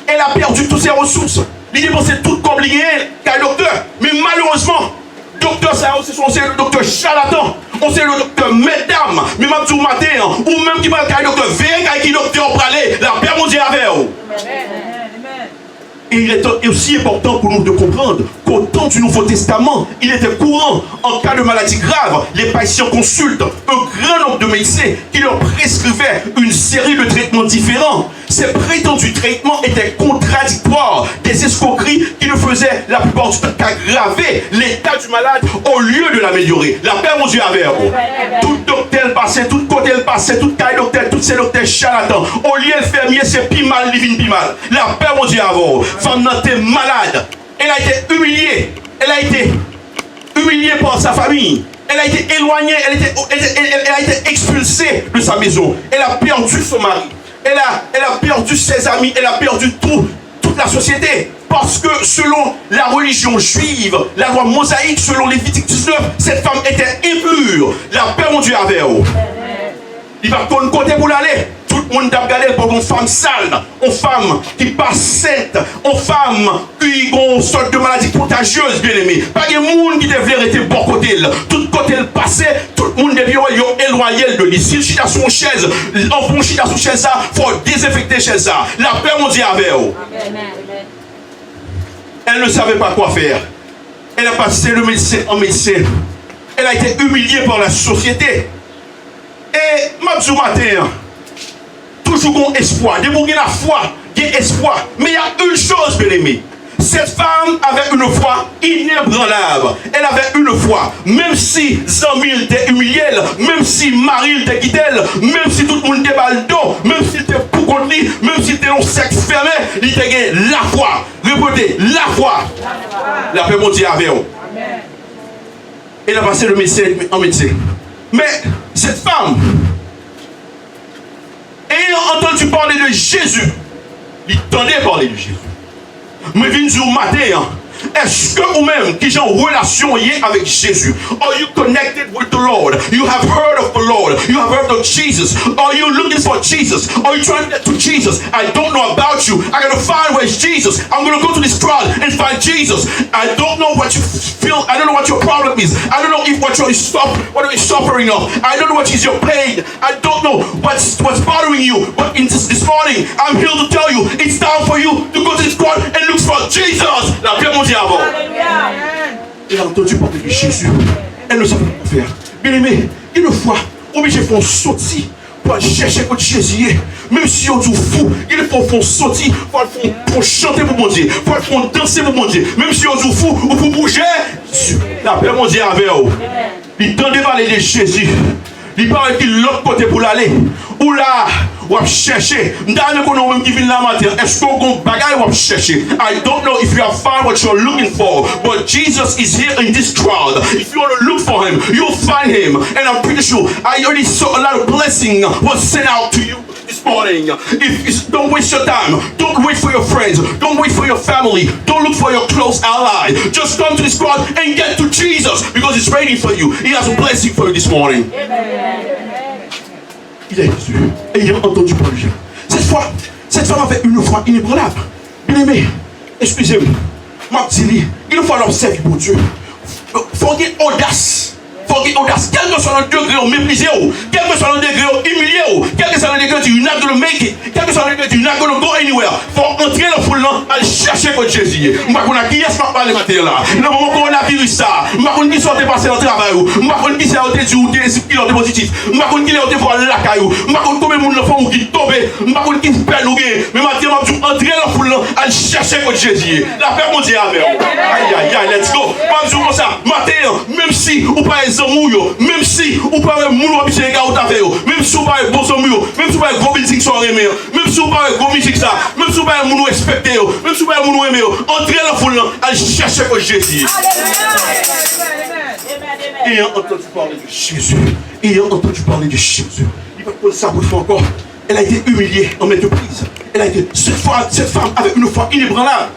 Elle a perdu toutes ses ressources. Il dépensait tout comme lié qu'un docteur. Mais malheureusement, docteur, ça aussi, c'est le docteur charlatan. On sait le docteur mesdames. Mais même tout matin, ou même qui parle qu'un docteur vrai, qui docteur pour aller, la paix mon Dieu avec vous. Et il est aussi important pour nous de comprendre qu'au temps du Nouveau Testament, il était courant, en cas de maladie grave, les patients consultent un grand nombre de médecins qui leur prescrivaient une série de traitements différents. Ces prétendus traitements étaient contradictoires, des escroqueries qui ne faisaient la plupart du temps qu'aggraver l'état du malade au lieu de l'améliorer. La paix, mon Dieu, avec vous. Tout docteur passait, tout côté le passait, tout cas docteur, tous ces docteurs charlatans. Au lieu de faire mieux, c'est pis mal, divine pis mal. La paix, mon Dieu, avec vous. Femme était malade. Elle a été humiliée. Elle a été humiliée par sa famille. Elle a été éloignée. Elle a été expulsée de sa maison. Elle a perdu son mari. Elle a perdu ses amis. Elle a perdu toute la société. Parce que selon la religion juive, la loi mosaïque, selon Lévitique 19, cette femme était impure. La paix, mon Dieu, avec elle. Il va prendre côté pour l'aller. Tout le monde a regardé pour une femme sale, une femme qui passe sainte, une femme qui a une sorte de maladie contagieuse, bien aimé. Pas de monde qui devait rester bon côté. Tout côté le passé, tout le monde devait éloigner de lui. Si je suis sur une chaise, on va sur chaise, il faut désinfecter chaise. La paix, mon Dieu, avec vous. Elle ne savait pas quoi faire. Elle a passé le médecin en médecin. Elle a été humiliée par la société. Et Mabzou matin, toujours un espoir. Dès qu'il y a la foi, il y a espoir. Mais il y a une chose, bien aimé. Cette femme avait une foi inébranlable. Elle avait une foi. Même si Zamil était humilié, même si Marie était quitté, même si tout le monde était baldo, même si était pour contre lui, même si était un sexe fermé, il était la foi. Répétez, la foi. La paix, mon Dieu, avec vous. Elle a passé le médecin en médecin. Mais cette femme, ayant entendu parler de Jésus, il tendait parler de Jésus. Mais vient du matin, Est-ce que vous-même qui êtes en relation avec Jésus? Are you connected with the Lord? You have heard of the Lord. You have heard of Jesus. Are you looking for Jesus? Are you trying to get to Jesus? I don't know about you. I gotta find where's Jesus. I'm gonna go to this crowd and find Jesus. I don't know what you feel. I don't know what your problem is. I don't know if what you're suffering of. I don't know what is your pain. I don't know what's bothering you. But this morning, I'm here to tell you, it's time for you to go to this crowd and look for Jesus. La paix mondiale avant. Il a entendu parler de Jésus. Elle ne savait pas quoi faire. Bien aimé, une fois, obligé de faire un sorti pour chercher contre Jésus. Même si on dit fou, il faut faire un sorti pour chanter pour mon Dieu. Il faut danser pour mon Dieu. Même si on dit fou, ou pour bouger, la paix mondiale avec vous. Il tendait parler de Jésus. Il parle de l'autre côté pour l'aller. Ou là, on va chercher. Est-ce qu'on va chercher? I don't know if you have found what you're looking for, but Jesus is here in this crowd. If you want to look for him, you'll find him. And I'm pretty sure I already saw a lot of blessing was sent out to you this morning. Don't waste your time. Don't wait for your friends. Don't wait for your family. Don't look for your close ally. Just come to this crowd and get to Jesus because he's waiting for you. He has a blessing for you this morning. Il a Jésus et il a entendu parler. Cette femme avait une foi inébranlable. Bien aimé, excusez-moi, ma petite, il faut l'observer pour Dieu. Faut qu'il y ait audace. Quel que soit le degré où mépriser, quel que soit le degré où humilier, quel que soit le degré où you're not going to make it, quel que soit le degré où you're not going to go anywhere, faut entrer dans le foule là, aller chercher pour Jésus. Je ne sais pas qui est-ce qu'on parle matin là. Le moment coronavirus ça, je ne sais pas qui sortait passer dans le travail, je ne sais pas qui s'est dit ou qui est positif, je ne sais pas qui est voir la caillou, je ne sais pas combien de monde qui tombe, je ne sais pas qui perd nous gain, mais maintenant je vais entrer dans le foule là, aller chercher pour Jésus. La paix mondiale avec vous. Aïe, let's go. Pas besoin comme ça. Matin, même si ou pas même si ou pas un moun wapise gars ou ta fait même si ou pas bon son mou même si ou pas gros musique sont aimé même si ou pas gros musique ça même si ou pas moun respecté même si ou pas moun aimé entrer dans la foule là aller chercher pour Jésus. Et entendu parler de Jésus. Il va poser sa bouche encore. Elle a été humiliée en métroprise. Elle a été cette femme avec une foi inébranlable,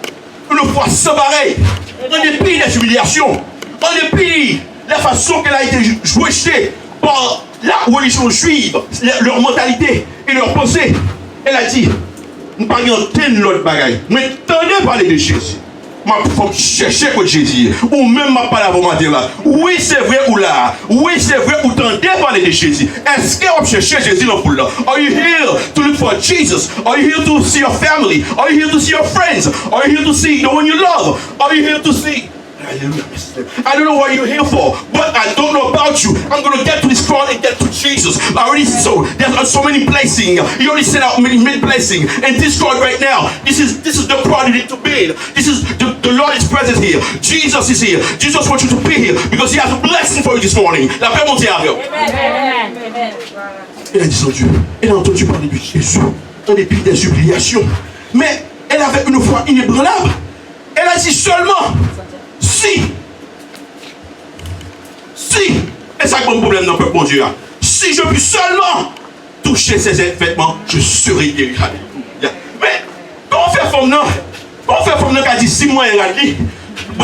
une foi sans pareil, en dépit des humiliations, en dépit la façon qu'elle a été rejetée par la religion juive, leur mentalité et leur pensée. Elle a dit, je ne parle pas de l'autre bagaille, mais tenez parler de Jésus. Je faut chercher pour Jésus. Ou même ma parole avant matin là. Oui, c'est vrai ou là. Oui, c'est vrai ou tendez parler de Jésus. Est-ce que vous cherchez Jésus dans le foule là? Are you here to look for Jesus? Are you here to see your family? Are you here to see your friends? Are you here to see the one you love? Are you here to see? I don't know what you're here for, but I don't know about you. I'm going to get to this crowd and get to Jesus. I already saw there's so many blessings. He already sent out many blessings. And this crowd right now, this is the crowd you need to be. This is the Lord is present here. Jesus is here. Jesus wants you to be here because he has a blessing for you this morning. La paix mondiale. Amen. Elle a descendu. Elle a entendu parler de Jésus en dépit des humiliations. Mais elle avait une foi inébranlable. Elle a dit seulement si, et ça c'est mon problème dans le peuple, mon Dieu, si je puis seulement toucher ses vêtements, je serai guéri. Mais comment faire femme qui a dit si moi elle a dit,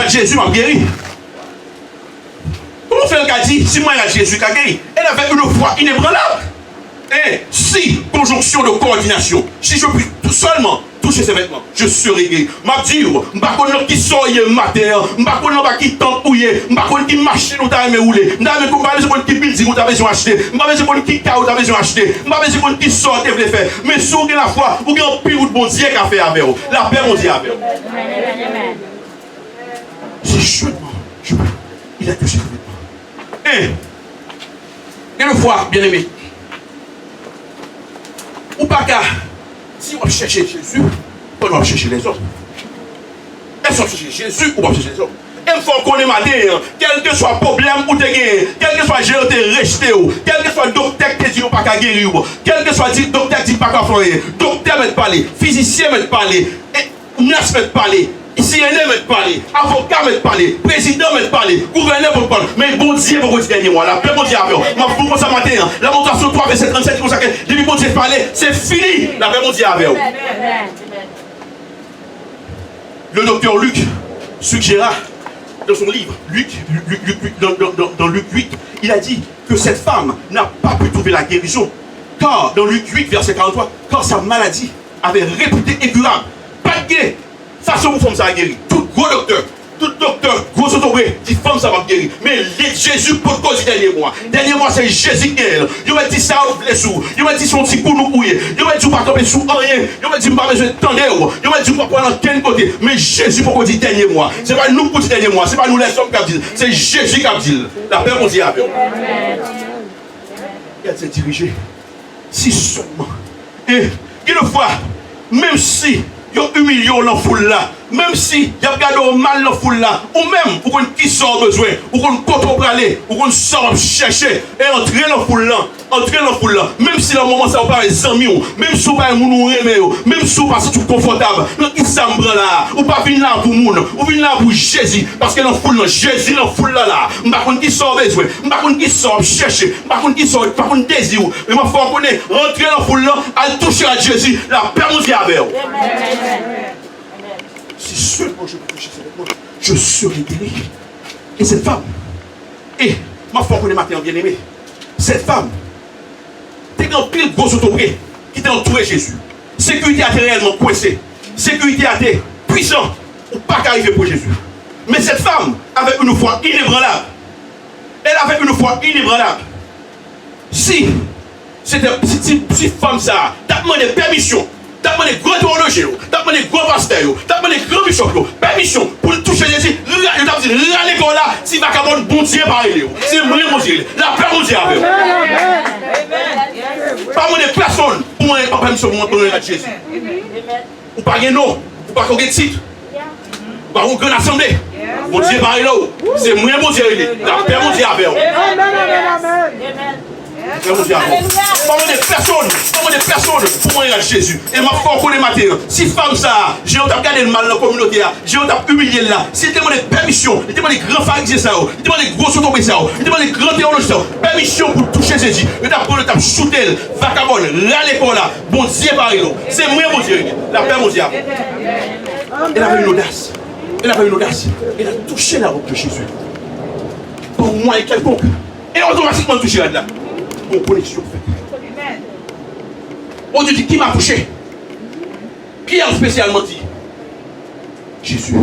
Jésus m'a guéri. Comment faire qui a dit si moi Jésus m'a guéri? Elle avait une foi inébranlable. Et si, conjonction de coordination, si je puis tout seulement toucher ses vêtements, je serai guéri. Ma dit, je ne sais pas qui sort hier matin, je ne sais pas qui tente ou hier, je ne sais pas qui machine ou t'as aimé rouler, je ne sais pas qui building ou t'as besoin d'acheter, je ne sais pas qui car ou t'as besoin d'acheter, je ne sais pas qui sort et veut faire. Mais si vous avez la foi, vous avez un pire ou de bon Dieu qui a fait avec vous. La paix, mon Dieu, avec vous. Si seulement, il a touché ses vêtements. Et une fois, bien aimé, ou pas qu'à, si on va chercher Jésus, on va chercher les autres. Est-ce qu'on va chercher Jésus ou on va chercher les autres? Il faut qu'on ait matin, quel que soit le problème ou te gagner, quel que soit le géant te rejeté, quel que soit le docteur qui te dit pas qu'à guérir, quel que soit le docteur qui dit pas qu'à faire, docteur m'a parlé, physicien m'a parlé, nurse m'a parlé, CNN m'a parlé, avocat m'a parlé, président m'a parlé, gouverneur m'a parlé, mais bon Dieu pour gagner moi, la paix bon Dieu avec moi. Ma pour ça matin, la montation 3 verset 37 comme ça que depuis bon Dieu parler, c'est fini, la paix bon Dieu avec vous. Le docteur Luc suggéra dans son livre, dans Luc 8, il a dit que cette femme n'a pas pu trouver la guérison, car dans Luc 8, verset 43, car sa maladie avait réputé incurable. Pas de guérir. Façon pour femme ça a guéri. Tout gros docteur, gros autorité, dit femme ça va guérir. Mais Jésus pour cause dernier mois. Dernier mois c'est Jésus qui est. Il m'a dit ça au blessure. Il m'a dit son petit coup nous couiller. Il m'a dit pas tomber sous rien. Il m'a dit pas besoin de tendre. Il m'a dit pas prendre quel côté. Mais Jésus pour dire dernier mois. C'est pas nous pour dire dernier mois. C'est pas nous les hommes qui disent. C'est Jésus qui dit. La paix on dit avec. Il a été dirigé. Si seulement. Et une fois, même si ils ont humilié dans la foule là, même si ils ont regardé mal dans la foule là, ou même pour qu'on qui sort besoin, ou qu'on contrôle aller, ou qu'on sort chercher et entrer dans la foule là, même si dans le moment ça va pas les amis, même si vous pas nous aimer, même si vous pas tout confortable, donc qui s'ambre là, ou pas venir là pour moun, ou venir là pour Jésus, parce que dans la foule là, Jésus dans la foule là, par contre qui sort besoin, par contre qui sort chercher, par contre qui sort, par contre désir, mais moi faut connaître, rentrer dans la foule là, à toucher à Jésus, la paix nous y avec. Si seulement je peux toucher cette main, je serai guéri. Et cette femme, et ma foi qu'on est matin bien aimé, cette femme, t'es dans pile gros autorité qui t'a entouré Jésus. Sécurité a été réellement coincée. Sécurité a été puissant ou pas qu'arriver pour Jésus. Mais cette femme avait une foi inébranlable. Elle avait une foi inébranlable. Si femme ça, t'as demandé permission. T'as demandé grand théologien, t'as demandé grand pasteur, t'as demandé grand bishop, permission pour toucher Jésus. T'as dit, là l'école là, si va qu'à bon Dieu parler, c'est moi mon Dieu, la paix mon Dieu avec. Pas mon personne pour moi, pas permission pour moi à Jésus. Ou pas un nom, ou pas un titre, ou pas une grande assemblée. Mon Dieu parle là, c'est moi mon Dieu, la paix mon Dieu avec. Pas des personnes pour moi à Jésus. Et ma foi qu'on est matin. Si femme ça, j'ai regardé le mal dans la communauté, j'ai humilié là. Si il demande permission, il demande grand pharisiens ça, il demande gros autorités ça, il demande grand théologiens ça, permission pour toucher Jésus. Il t'a pris le tap shooter, vagabond, là l'école là, bon Dieu par là. C'est moi mon Dieu, la paix mon Dieu. Elle avait une audace. Elle a touché la robe de Jésus. Pour moi et quelconque. Et automatiquement touché là-dedans. Mon connexion faite. On te dit qui m'a touché? Qui a spécialement dit? Jésus.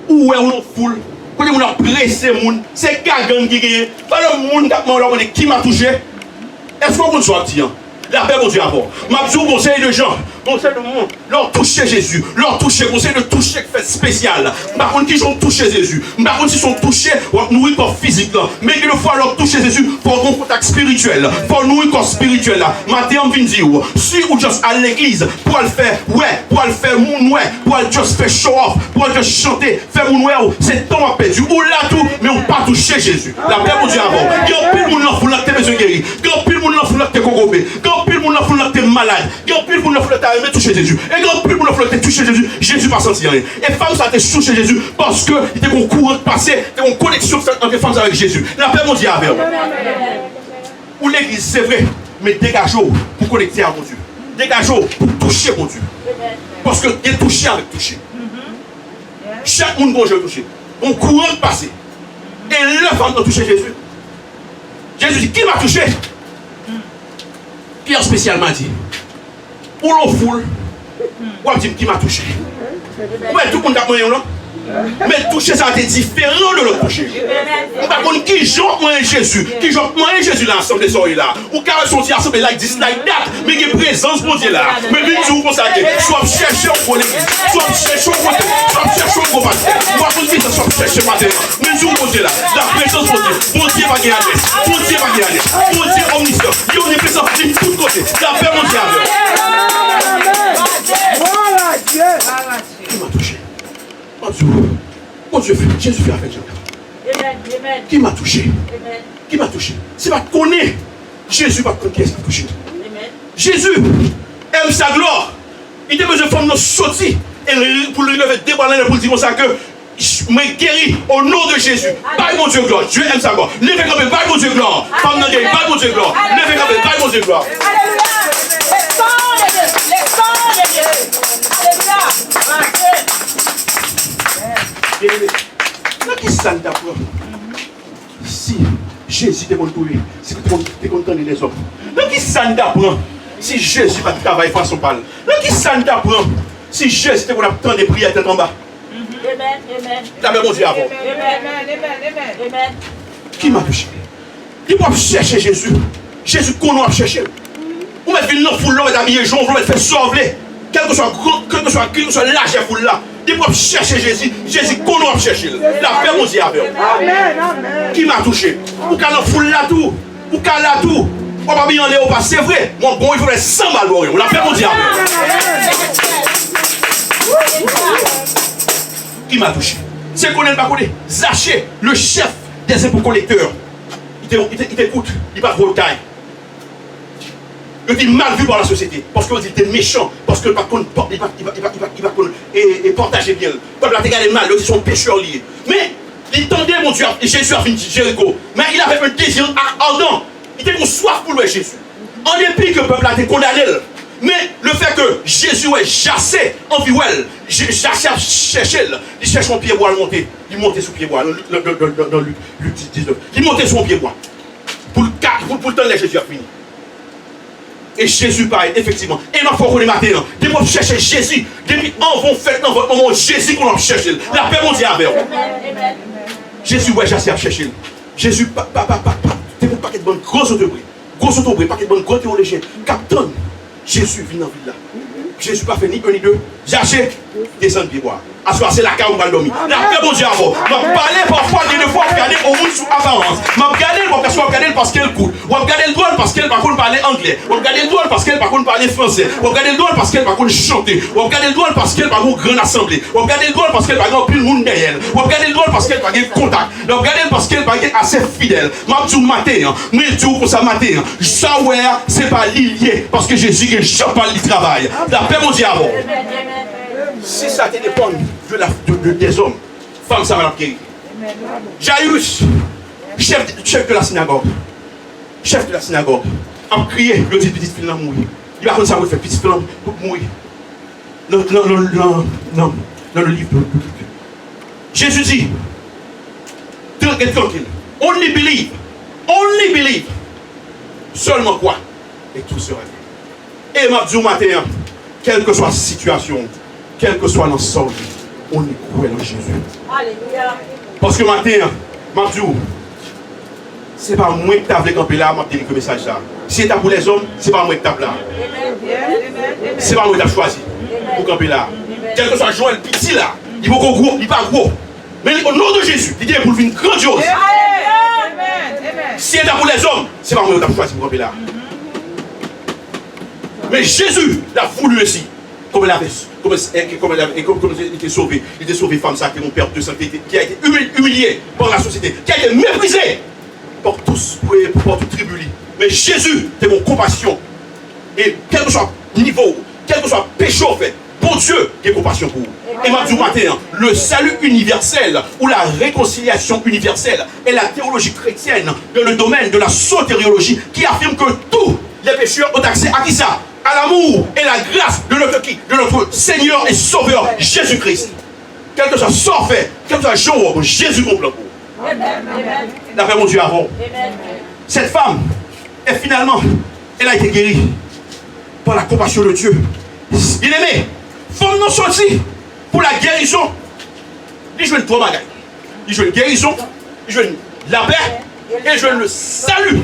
Où est on foule? Quand on a pressé moun, c'est gagan qui gagne. Pas le monde qui m'a touché. Est-ce qu'on soit dit? La paix mon Dieu avant. M'a dit au conseil de gens, conseil de monde, leur toucher Jésus, leur toucher, conseil de toucher qui fait spécial. Par contre, qui sont touchés Jésus, par contre, ils sont touchés, on nourrit corps physique là. Mais une fois leur toucher Jésus, il faut un contact spirituel, il faut nourrir corps spirituel là. Matin, on vient dire, si ou juste à l'église, pour le faire, pour le faire mon ouais, pour le juste faire show off, pour le juste chanter, faire mon ouais, c'est temps à perdu. Ou là tout, mais on pas toucher Jésus. La paix mon Dieu avant. Il y a pile mon enfant là, t'es besoin de guérir. Il y a pile mon enfant là, t'es congobé. Pile mon enfant là t'es malade, grand pile mon enfant là t'as aimé toucher Jésus, et grand pile mon enfant là t'es touché Jésus, Jésus pas senti rien. Et femme ça t'es touché Jésus parce que il était un courant de passé, t'es une connexion entre femmes avec Jésus. La paix mon Dieu avec. Ou l'église c'est vrai, mais dégagez-vous pour connecter à mon Dieu. Dégagez-vous pour toucher mon Dieu. Parce que il est touché avec toucher. Chaque monde bon je toucher. Un courant de passé. Et la femme doit toucher Jésus. Jésus dit qui m'a touché? Pierre spécialement dit, pour l'on foule, on va dire qui m'a touché. Ouais, tout le monde a moyen là. Mais toucher ça a été différent de le toucher. Par contre, qui joue moi Jésus, qui joue moi Jésus là, ensemble des oreilles là. Ou car son Dieu ensemble like this, like that. Mais il y a présence pour Dieu là. Mais lui, tu vous consacrez. Soit chercher au côté, soit chercher au côté, soit chercher au côté. Moi, vous dites, soit chercher matin. Mais tu vous Dieu là. La présence pour Dieu. Pour Dieu va gagner. Pour Dieu va gagner. Pour Dieu omniscient. Il est omniprésent de tous côtés. La paix mon Dieu. Qui m'a touché? Oh Dieu, Jésus fait avec Jean. Qui m'a touché? Qui m'a touché? C'est pas connaître. Jésus va connaître qui est touché. Jésus aime sa gloire. Il a besoin de faire nos sorties. Et pour lui lever déballer pour dire ça que je me guéris au nom de Jésus. Bye mon Dieu gloire. Dieu aime sa gloire. Levez comme bye mon Dieu gloire. Femme n'a guéri, bye mon Dieu gloire. Levez comme bye mon Dieu gloire. Alléluia. Les sangs de Dieu. Alléluia. Bien-aimé, dans qui ça nous apprend? Si Jésus était content, si tu es content les hommes, dans qui ça nous apprend? Si Jésus va travailler façon parle, dans qui ça nous apprend? Si Jésus était content de prier à tête en bas. Amen, amen. La même Dieu avant. Amen. Qui m'a touché? Qui peut chercher Jésus? Jésus qu'on a cherché. Vous mettez une foule là, vous habillez jaune, vous mettez fait sauver. Quel que soit l'âge de foule là. Ils peuvent chercher Jésus. Jésus qu'on a cherché. La paix mon Dieu avec. Amen. Qui m'a touché? Vous avez une foule là tout. Vous avez là tout. On va bien aller au pas. C'est vrai. Mon bon, il faudrait 100 balles. La paix mon Dieu avec. Qui m'a touché? C'est qu'on n'est pas connu. Zaché, le chef des impôts collecteurs. Il t'écoute. Il va trop taille. Il est mal vu par la société. Parce qu'il était méchant. Parce qu'il ne va pas partager bien. Le peuple a regardé mal. Ils sont pécheurs liés. Mais il tendait, mon Dieu, Jésus a fini Jéricho. Mais il avait un désir ardent. Il était soif pour le Jésus. En dépit que le peuple a été condamné. Mais le fait que Jésus est chassé en viouel, chassé à chercher, il cherche son pied bois à monter. Il montait sous pied bois dans Luc 19. Il montait son pied bois. Pour le temps, Jésus a fini. Et Jésus parle, effectivement. Et ma foi, on est matin. Depuis qu'on cherche Jésus, depuis qu'on va faire dans votre moment, Jésus qu'on a cherché. La paix mondiale avec vous. Jésus, ouais, chassé à chercher. Jésus, t'es pour paquet de bonnes grosses autobrés. Grosse autobrés, paquet de bonnes gros théologiens. Captain. Jésus vient dans la ville là. Jésus pas fait ni un ni deux. J'achète, descend pied bois. À ce c'est la carte où on va dormir. La paix mon Dieu avant. Je parler parfois de fois regarder au monde sous apparence. Je regarder parce qu'elle coûte. Je regarder le droit parce qu'elle par contre parler anglais. Je regarder le droit parce qu'elle par contre parler français. Je regarder le droit parce qu'elle par contre chanter. Je regarder le droit parce qu'elle par contre grande assemblée. Je regarder le droit parce qu'elle par contre plus de monde derrière. Je regarder le droit parce qu'elle par contre contact. Je regarder parce qu'elle par contre assez fidèle. Je dis matin, je dis pour ça matin. Ça ouais, c'est pas lié parce que Jésus que je parle du travail. La paix mon Dieu avant. Si ça te dépend des hommes, femmes, ça va la guérir. Jairus, chef de la synagogue, a crié, il dit petite fille là mourir. Il va comme ça, il fait petite fille là mourir. Dans le livre de Jésus dit, tranquille, only believe, seulement quoi? Et tout sera fait. Et m'a dit au matin, quelle que soit la situation, quel que soit notre sort, on est cruel en Jésus. Alléluia. Parce que matin, Mabdou, c'est pas moi qui t'as voulu camper là, m'a dit le message là. Si c'est pour les hommes, c'est pas moi qui t'as là. C'est pas moi qui t'as choisi pour camper là. Quel que soit Joël petit là, il va gros, il pas gros. Mais au nom de Jésus, il dit pour une grandiose. Si c'est pour les hommes, c'est pas moi qui t'as choisi pour camper là. Mais Jésus l'a voulu aussi. Comme il était sauvé. Il était sauvé, femme, ça, qui est mon père de santé, qui a été humilié par la société, qui a été méprisé par tous, pour tout tribuli. Mais Jésus, c'est mon compassion. Et quel que soit le niveau, quel que soit le péché fait, bon Dieu, il y a compassion pour vous. Et m'a dit matin, le salut universel ou la réconciliation universelle est la théologie chrétienne dans le domaine de la sotériologie qui affirme que tous les pécheurs ont accès à qui ça? À l'amour et la grâce de notre Seigneur et Sauveur Jésus-Christ. Quel que soit sort fait, quel que soit jour, Jésus complète. D'après mon Dieu avant. Cette femme, et finalement, elle a été guérie par la compassion de Dieu. Il aimait. Faut nous sortir pour la guérison. Il joue trois bagailles. Il joue une guérison, il joue la paix et il joue le salut.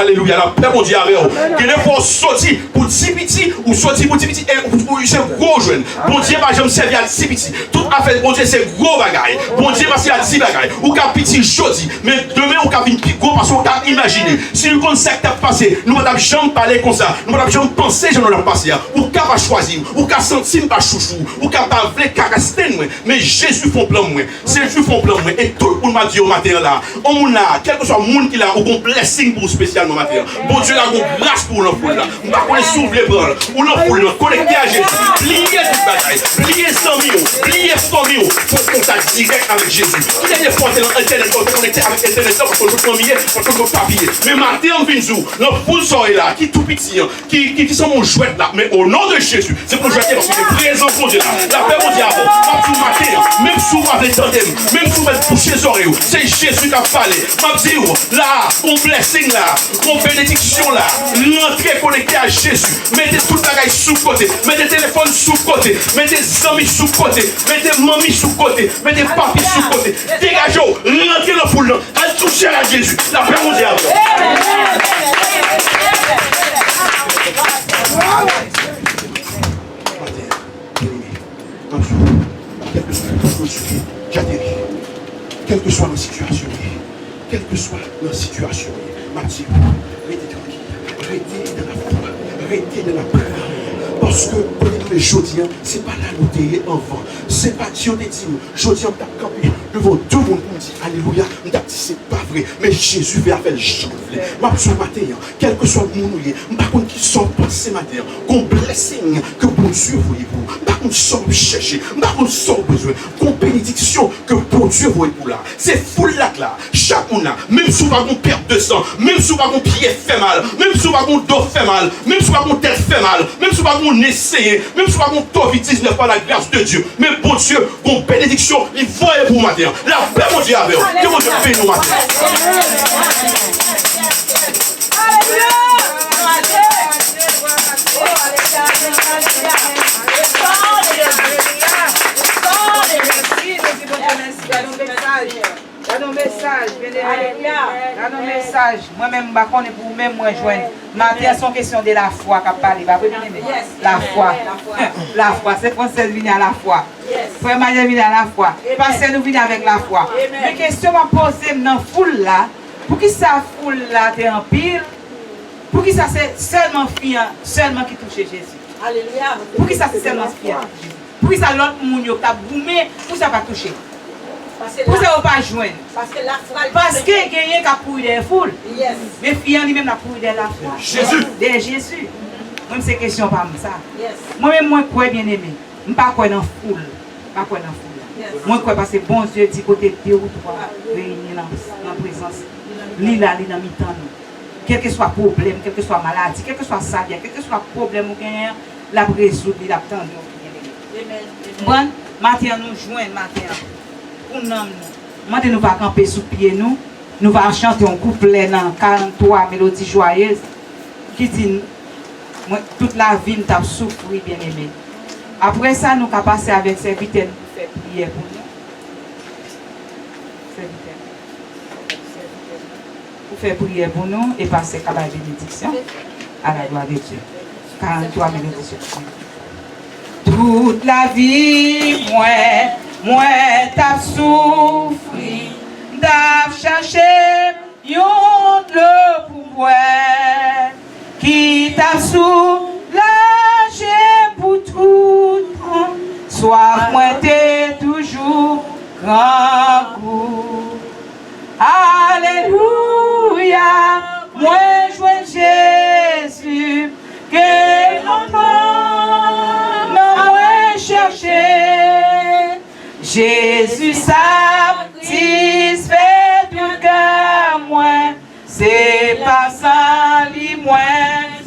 Alléluia, la paix mon Dieu avec vous. Que ne faut sortir pour 10 petits ou sortir pour 10 petits et c'est gros jeune. Bon Dieu, par exemple, servir à 10 petits. Tout affaire, bon Dieu, c'est gros bagaille. Bon Dieu, parce qu'il y a 10 bagailles. Ou qu'à petit jodi, mais demain, ou qu'à une plus gros parce qu'on a imaginé. Si nous connaissons ce qui a passé, nous n'avons jamais parlé comme ça. Nous n'avons jamais pensé que nous avons passé. Ou qu'à pas choisir, ou qu'à sentir pas chouchou, ou qu'à pas vouloir cacasser. Mais Jésus font plan moi. C'est Jésus font plan moi. Et tout le monde m'a dit au matin là, on a, quel que soit le monde qui a, ou qu'on blessing pour pour spécialement matin. Bon Dieu, la grâce pour l'enfoule là. On va qu'on les souffle les bras, ou l'enfoule là, connecté à Jésus. Pliez toute bataille, pliez 100 millions, pliez 100 millions pour contact direct avec Jésus. Qui est des fois Internet, pour connecter avec Internet, pour qu'on peut envoyer, pour qu'on peut papier. Mais matin, on vient nous, l'enfoule sort là, qui tout petit, qui sont mon jouet là. Mais au nom de Jésus, c'est pour jouer parce qu'il est présent pour Dieu là. La paix mon diable, pas tout matin, même sous avec tandem, même sous mettre boucher les oreilles, c'est Jésus qui a parlé. M'a dit, là, on blessing là, on bénédiction là, l'entrée connectée à Jésus. Mettez tout le bagage sous côté, mettez téléphone sous côté, mettez amis sous côté, mettez mamie sous côté, mettez papi sous côté. Dégagez, rentrez dans le foule là, allez toucher à Jésus. La paix mon diable. Quelle que soit la situation, quelle que soit la situation, Mathieu, restez tranquille, restez dans la foi, restez dans la prière. Parce que, pour les jodiens, ce n'est pas là où tu es enfant. Ce n'est pas Dieu qui dit, jodiens, on t'a campé devant tout le monde pour dire, alléluia, on t'a dit, c'est pas vrai. Mais Jésus veut faire le genre. Ma ce matin, quel que soit le monde, je ne sais pas qui sort passer matin, qu'on blessing que bon Dieu voulait pour, pas qu'on sort chercher, pas qu'on sort besoin, qu'on bénédiction que bon Dieu voulait pour là. C'est fou là, chaque monde là, même si on va qu'on perte de sang, même si on va qu'on pied fait mal, même si on va qu'on dos fait mal, même si on va qu'on tête fait mal, même si on va qu'on essayer, même si on va qu'on COVID-19 par la grâce de Dieu, mais bon Dieu, qu'on bénédiction, il faut aller pour matin. La paix, mon Dieu, avec vous. Que mon Dieu paye nous matin. Dans nos messages, dans nos messages, moi-même, je connais pour vous-même, moi, joindre. Matin, c'est une question de la foi qu'a parlé. La foi. La foi. C'est français vient à la foi. Frère Marie vient à la foi. Parce que nous venons avec la foi. Mais question m'a posée dans la foule là. Pour qui ça foule là est en pile? Pour qui ça c'est seulement fille seulement qui touche Jésus? Alléluia. Pour qui ça c'est seulement fille? Pour qui ça l'autre monde qui a boumé, pour ça pas toucher? Pour ça, on ne pas joindre. Parce que quelqu'un qui a pourri des foules. Mais filles, lui-même, a pourri de la foi. Jésus. De Jésus. Moi, c'est question par ça. Moi-même, moi, je bien aimé. Je ne suis pas dans la foule. Moi, je crois parce que bon Dieu dit côté 2 ou 3 réunis dans la présence. Lui, là, il est dans mi-temps. Quel que soit problème, quelle que soit maladie, quel que soit ça, quel que soit problème, il a résoudre, il a attendu. Bon, maintenant, nous joignons maintenant. Maintenant, nous allons camper sous pied nous. Nous allons chanter un couplet dans 43 mélodies joyeuses qui dit toute la vie nous a souffert, bien aimé. Après ça, nous allons passer avec serviteur pour faire prière pour nous. Pour faire prière pour nous et passer à la bénédiction à la gloire de Dieu. 43 mélodies. Toute la vie, moi t'as souffri, t'as cherché le pouvoir qui t'a soulagé pour tout temps. Soif, moi t'es toujours grand goût. Alléluia, moi je Jésus, que l'enfant moi chercher. Jésus satisfait tout cœur moi, c'est pas sans lui moi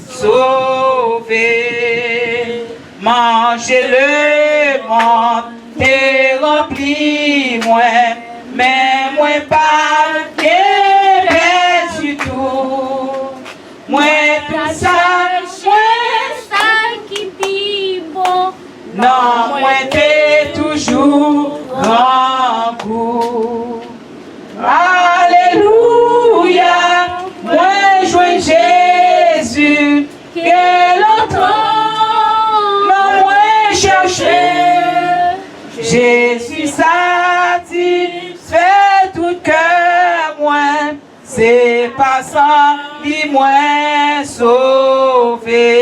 sauvé. Mangez le monde et rempli moi, mais moi pas que du tout. Moi tout ça, qui dit bon. Non, moi t'es toujours grand goût. Alléluia, moi je Jésus, que l'autre non moi chercher. Jésus satisfait tout cœur moi, c'est pas sans lui moi sauvé.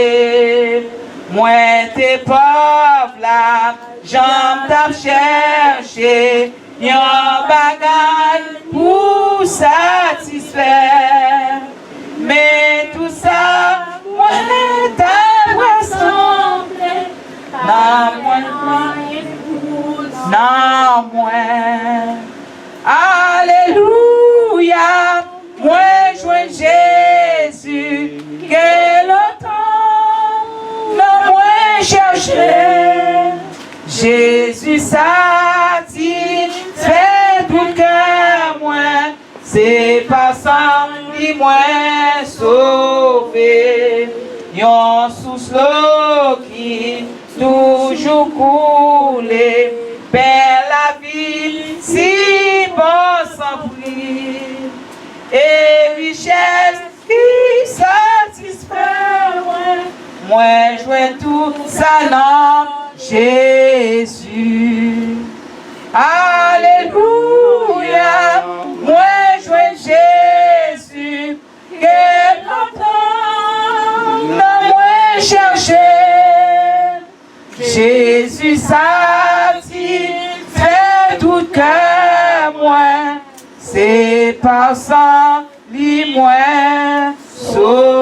Moi t'es pauvre là, j'en t'ai cherché, y'en bagaille pour satisfaire. Jésus satisfait tout cœur moins, c'est pas ça qui moins sauvé. Yon sous l'eau qui toujours coulé, belle la vie si bon sans prix. Et richesse qui satisfait moi jouais tout ça dans Jésus. Alléluia, moi jouais Jésus, que longtemps non moi chercher. Jésus satisfait tout cœur moi, c'est par ça li moi sauvé.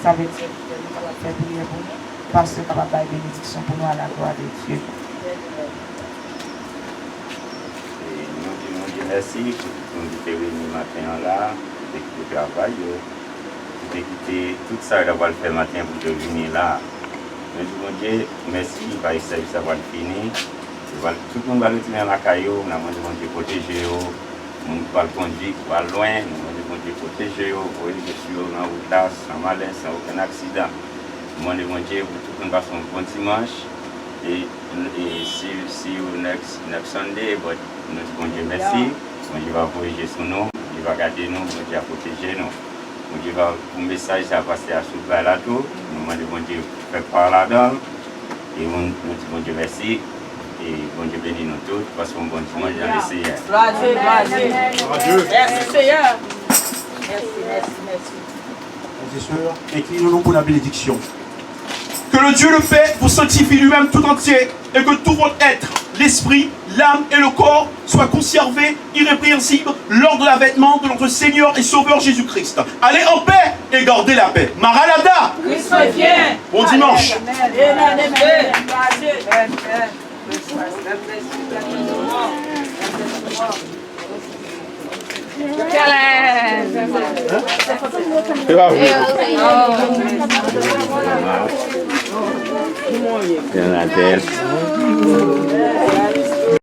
Ça veut dire que nous allons faire prière pour nous, parce que nous allons faire bénédiction pour nous à la gloire de Dieu. Nous disons merci pour nous être réunis matin là, pour le travail, pour quitter tout ça d'avoir fait matin pour venir là. Nous disons Dieu merci, parce que ça va finir. Tout le monde va retourner à la caillou, nous demandons de protéger, nous va conduire, va loin, nous demandons de protéger, pour aller sur la route là, sans malaise, sans aucun accident. Nous demandons Dieu pour tout le monde passe un bon dimanche et see you next Sunday, but nous disons Dieu merci, Dieu va protéger sur nous, Dieu va garder nous, Dieu va protéger nous. Dieu va un message à passer à ce là tout, nous demandons Dieu faire par là-dedans et nous disons Dieu merci. Et bon Dieu bénit nous tous, parce qu'on bon dimanche dans le Seigneur. Gloire à Dieu, gloire à Dieu. Merci Seigneur. Merci. Frères et sœurs, inclinons-nous pour la bénédiction. Que le Dieu le Père vous sanctifie lui-même tout entier et que tout votre être, l'esprit, l'âme et le corps soient conservés irrépréhensibles lors de l'avènement de notre Seigneur et Sauveur Jésus-Christ. Allez en paix et gardez la paix. Maranatha! Christ vient. Bon dimanche. Amen.